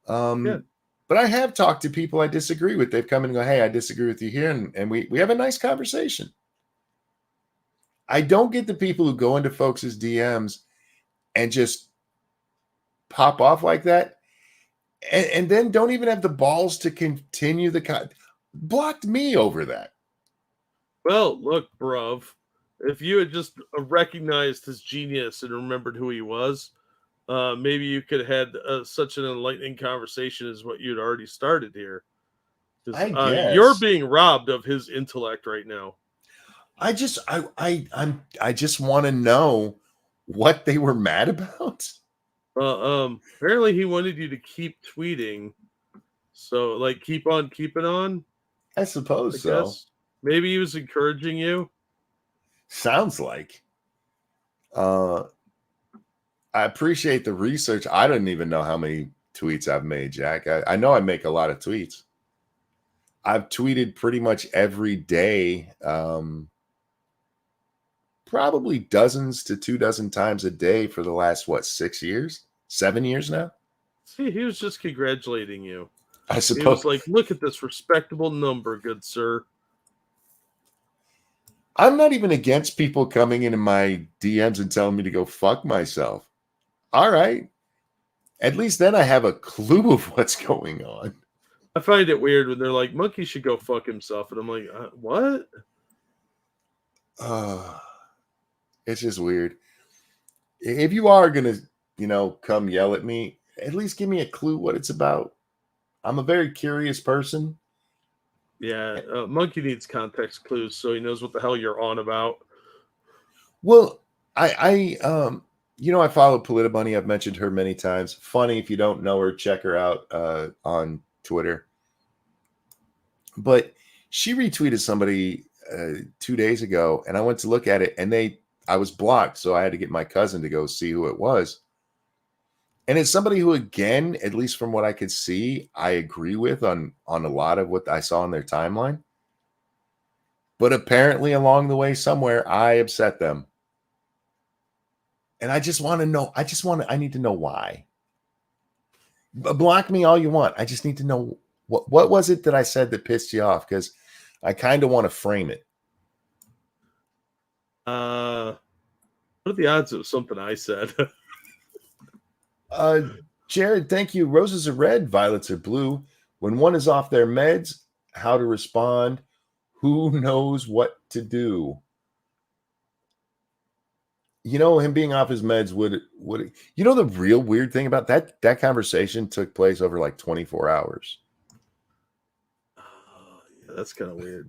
But I have talked to people I disagree with. They've come and go, hey, I disagree with you here. And we have a nice conversation. I don't get the people who go into folks' DMs and just pop off like that. And then don't even have the balls to continue blocked me over that. Well, look, bruv, if you had just recognized his genius and remembered who he was, maybe you could have had such an enlightening conversation as what you'd already started here. I guess. You're being robbed of his intellect right now. I just want to know what they were mad about. Apparently he wanted you to keep tweeting So, like, keep on keeping on. I suppose so. Guess. Maybe he was encouraging you. Sounds like. I appreciate the research. I don't even know how many tweets I've made, Jack. I know I make a lot of tweets. I've tweeted pretty much every day, probably dozens to 24 times a day for the last, 6 years? 7 years now? See, he was just congratulating you. I He suppose. was like, look at this respectable number, good sir. I'm not even against people coming into my DMs and telling me to go fuck myself. All right. At least then I have a clue of what's going on. I find it weird when they're like, Monkey should go fuck himself. And I'm like, what? It's just weird. If you are going to, come yell at me, at least give me a clue what it's about. I'm a very curious person. Yeah, Monkey needs context clues so he knows what the hell you're on about. Well, I follow Politibunny. I've mentioned her many times. Funny, if you don't know her, check her out on Twitter. But she retweeted somebody 2 days ago, and I went to look at it, and I was blocked, so I had to get my cousin to go see who it was. And it's somebody who, again, at least from what I could see, I agree with on a lot of what I saw on their timeline. But apparently along the way somewhere, I upset them. And I just want to know. I need to know why. Block me all you want. I just need to know what was it that I said that pissed you off? Because I kind of want to frame it. What are the odds it was something I said? Jared, thank you. Roses are red, violets are blue. When one is off their meds, how to respond? Who knows what to do? Him being off his meds would the real weird thing about that conversation took place over like 24 hours. Yeah, that's kind of weird.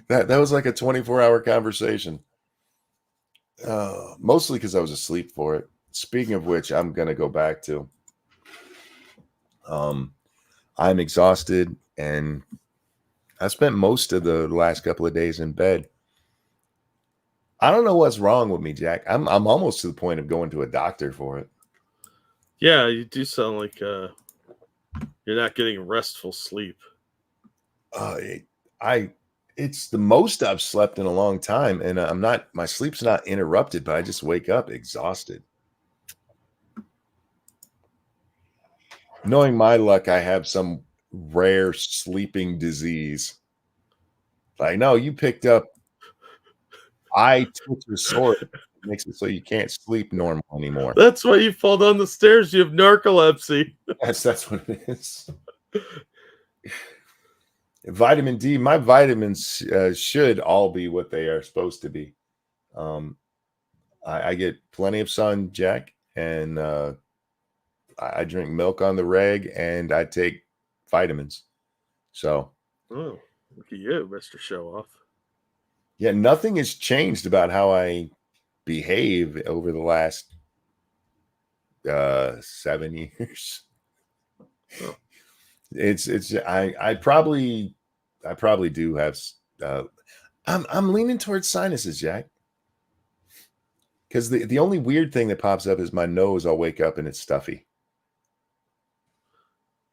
That was like a 24-hour conversation. Mostly because I was asleep for it. Speaking of which, I'm going to go back to. I'm exhausted, and I spent most of the last couple of days in bed. I don't know what's wrong with me, Jack. I'm almost to the point of going to a doctor for it. Yeah, you do sound like you're not getting restful sleep. It's the most I've slept in a long time, and my sleep's not interrupted, but I just wake up exhausted. Knowing my luck, I have some rare sleeping disease. Like, no, you picked up eye twitcher sore. It makes it so you can't sleep normal anymore. That's why you fall down the stairs. You have narcolepsy. Yes, that's what it is. Vitamin D. My vitamins should all be what they are supposed to be. I get plenty of sun, Jack, and I drink milk on the reg, and I take vitamins. So, oh, look at you, Mr. Show Off. Yeah, nothing has changed about how I behave over the last 7 years. Oh. I probably do have. I'm leaning towards sinuses, Jack. Because the only weird thing that pops up is my nose. I'll wake up and it's stuffy.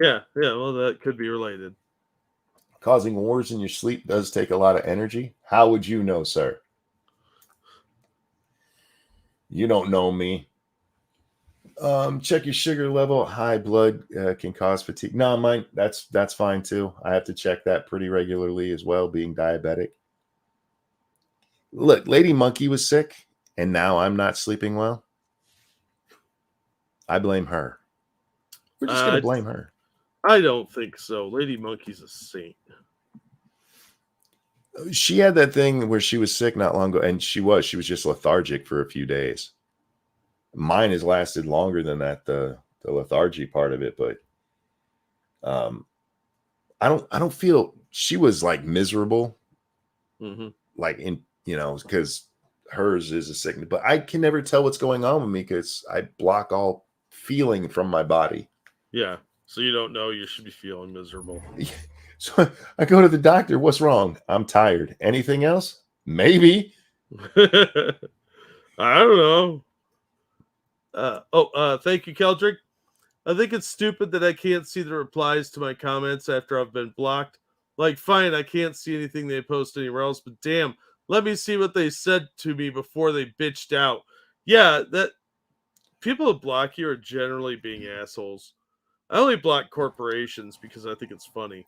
Yeah. Well, that could be related. Causing wars in your sleep does take a lot of energy. How would you know, sir? You don't know me. Check your sugar level. High blood can cause fatigue. No, mine. That's fine too. I have to check that pretty regularly as well, being diabetic. Look, Lady Monkey was sick, and now I'm not sleeping well. I blame her. We're just going to blame her. I don't think so. Lady Monkey's a saint. She had that thing where she was sick not long ago, and she was just lethargic for a few days. Mine has lasted longer than that, the lethargy part of it, but I don't feel she was like miserable. Mm-hmm. Like because hers is a sickness, but I can never tell what's going on with me because I block all feeling from my body. Yeah. So you don't know you should be feeling miserable. So I go to the doctor. What's wrong? I'm tired. Anything else? Maybe. I don't know. Thank you, Keldrick. I think it's stupid that I can't see the replies to my comments after I've been blocked. Like, fine, I can't see anything they post anywhere else, but damn, let me see what they said to me before they bitched out. Yeah, that people that block you are generally being assholes. I only block corporations because I think it's funny.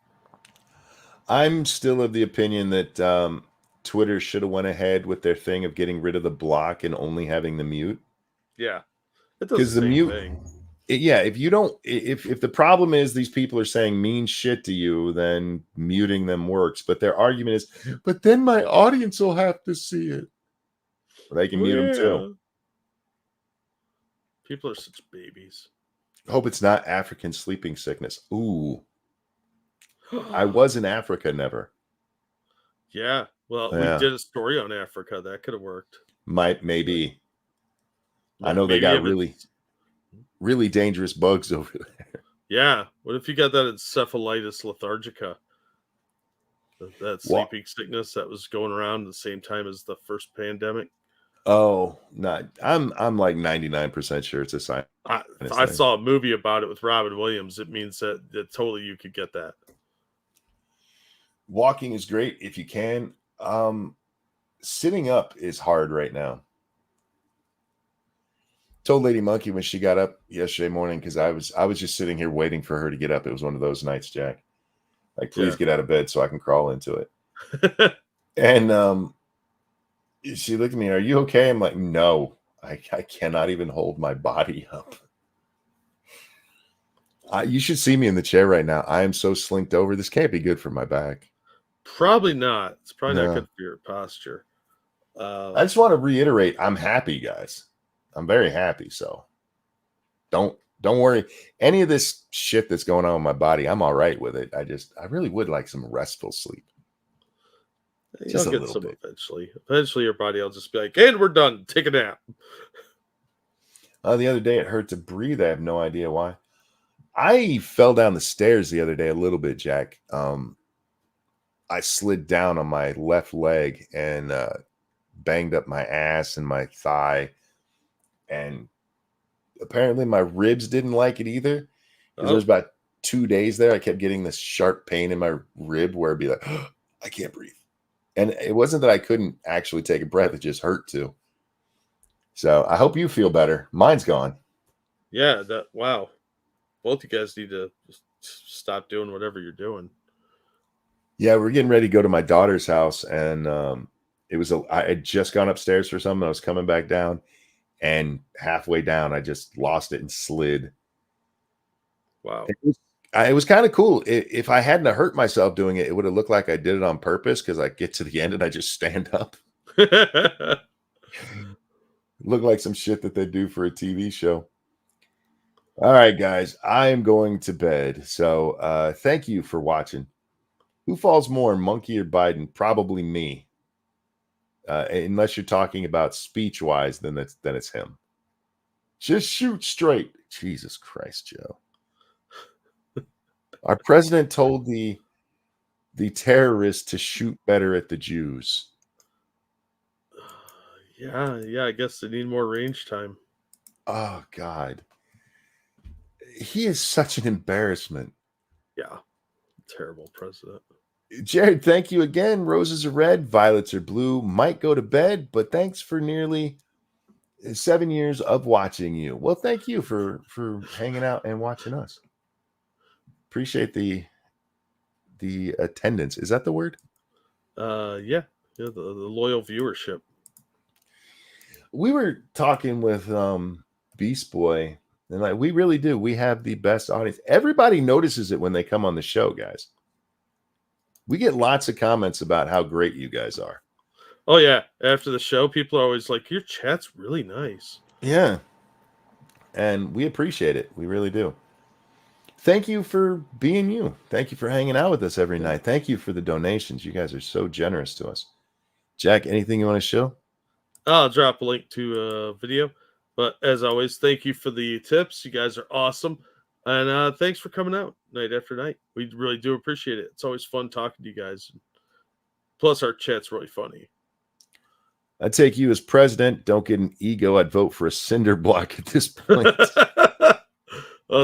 I'm still of the opinion that Twitter should have went ahead with their thing of getting rid of the block and only having the mute. Yeah, it does the same thing. If you don't, if the problem is these people are saying mean shit to you, then muting them works. But their argument is, but then my audience will have to see it. Well, they can mute them too. People are such babies. Hope it's not African sleeping sickness. Ooh. I was in Africa, never. Yeah. Well, we did a story on Africa. That could have worked. Maybe. I know they got really dangerous bugs over there. Yeah. What if you got that encephalitis lethargica? That sleeping sickness that was going around at the same time as the first pandemic? Oh, not. I'm like 99% sure it's a sign. I saw a movie about it with Robin Williams. It means that totally you could get that. Walking is great if you can. Sitting up is hard right now. Told Lady Monkey when she got up yesterday morning, because I was just sitting here waiting for her to get up. It was one of those nights, Jack. Like, please get out of bed so I can crawl into it. And she looked at me, are you okay? I'm like, no, I cannot even hold my body up. You should see me in the chair right now. I am so slinked over. This can't be good for my back. Probably not. It's probably not good for your posture. I just want to reiterate, I'm happy, guys. I'm very happy. So don't worry. Any of this shit that's going on with my body, I'm all right with it. I really would like some restful sleep. Just You'll get some bit. Eventually. Eventually your body will just be like, and we're done. Take a nap. The other day it hurt to breathe. I have no idea why. I fell down the stairs the other day a little bit, Jack. I slid down on my left leg and banged up my ass and my thigh. And apparently my ribs didn't like it either. Because there was about 2 days there. I kept getting this sharp pain in my rib where it'd be like, oh, I can't breathe. And it wasn't that I couldn't actually take a breath. It just hurt to. So I hope you feel better. Mine's gone. Yeah. Wow. Both you guys need to stop doing whatever you're doing. Yeah, we're getting ready to go to my daughter's house. And I had just gone upstairs for something. I was coming back down. And halfway down, I just lost it and slid. Wow. It was kind of cool. If I hadn't hurt myself doing it, it would have looked like I did it on purpose, because I get to the end and I just stand up. Look like some shit that they do for a TV show. All right, guys, I am going to bed. So thank you for watching. Who falls more, Monkey or Biden? Probably me. Unless you're talking about speech-wise, then it's him. Just shoot straight. Jesus Christ, Joe. Our president told the terrorists to shoot better at the Jews. Yeah, I guess they need more range time. Oh, God. He is such an embarrassment. Yeah. Terrible president. Jared, thank you again. Roses are red, violets are blue. Might go to bed, but thanks for nearly 7 years of watching you. Well, thank you for hanging out and watching us. Appreciate the attendance. Is that the word? Yeah, the loyal viewership. We were talking with Beast Boy, and like, we really do. We have the best audience. Everybody notices it when they come on the show, guys. We get lots of comments about how great you guys are. Oh yeah, after the show, people are always like, "Your chat's really nice." Yeah, and we appreciate it. We really do. Thank you for being you. Thank you for hanging out with us every night. Thank you for the donations. You guys are so generous to us. Jack, anything you want to show? I'll drop a link to a video. But as always, thank you for the tips. You guys are awesome. And thanks for coming out night after night. We really do appreciate it. It's always fun talking to you guys. Plus, our chat's really funny. I take you as president. Don't get an ego. I'd vote for a cinder block at this point.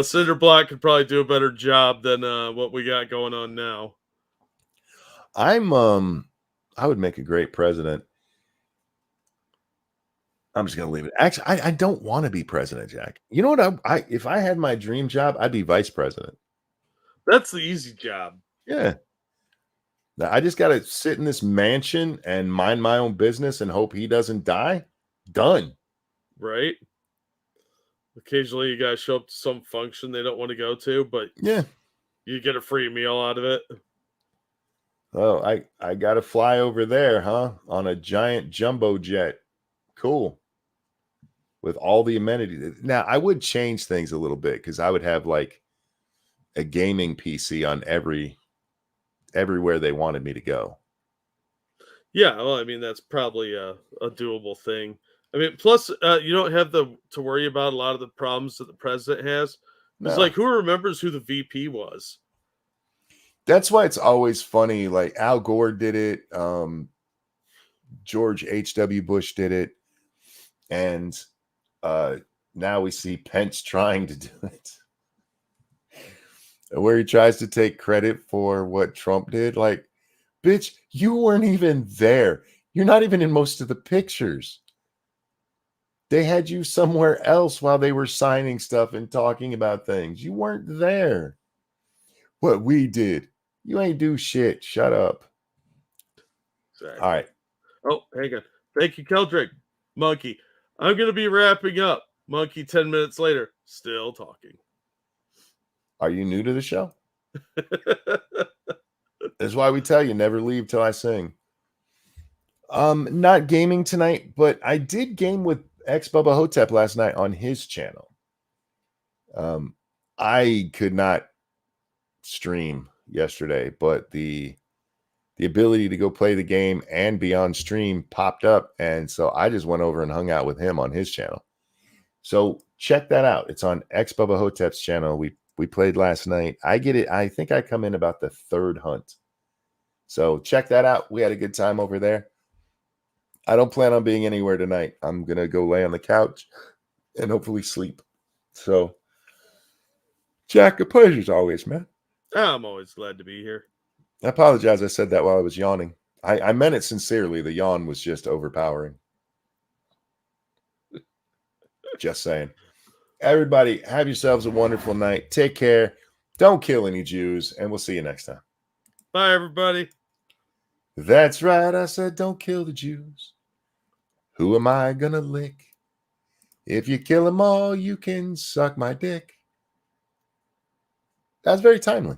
Cinder Block could probably do a better job than what we got going on now. I would make a great president. I'm just gonna leave it. Actually, I don't want to be president, Jack. You know what? I if I had my dream job, I'd be vice president. That's the easy job. Yeah. I just gotta sit in this mansion and mind my own business and hope he doesn't die. Done. Right? Occasionally you guys show up to some function they don't want to go to, but yeah, you get a free meal out of it. Oh, I gotta fly over there, huh? On a giant jumbo jet. Cool. With all the amenities. Now, I would change things a little bit because I would have like a gaming PC on everywhere they wanted me to go. Yeah, well, I mean, that's probably a doable thing. I mean, plus, you don't have to worry about a lot of the problems that the president has. It's like, who remembers who the VP was? That's why it's always funny. Like Al Gore did it. George H.W. Bush did it. And now we see Pence trying to do it. Where he tries to take credit for what Trump did. Like, bitch, you weren't even there. You're not even in most of the pictures. They had you somewhere else while they were signing stuff and talking about things. You weren't there. What we did. You ain't do shit. Shut up. Exactly. All right. Oh, hang on. Thank you, Keldrick. Monkey. I'm going to be wrapping up. Monkey, 10 minutes later, still talking. Are you new to the show? That's why we tell you never leave till I sing. Not gaming tonight, but I did game with X Bubba Hotep last night on his channel. I could not stream yesterday, but the ability to go play the game and be on stream popped up, and so I just went over and hung out with him on his channel. So check that out. It's on X Bubba Hotep's channel. We played last night. I get it. I think I come in about the third hunt. So check that out. We had a good time over there. I don't plan on being anywhere tonight. I'm going to go lay on the couch and hopefully sleep. So, Jack, a pleasure as always, man. I'm always glad to be here. I apologize. I said that while I was yawning. I meant it sincerely. The yawn was just overpowering. Just saying. Everybody, have yourselves a wonderful night. Take care. Don't kill any Jews, and we'll see you next time. Bye, everybody. That's right. I said don't kill the Jews. Who am I gonna lick? If you kill them all, you can suck my dick. That's very timely.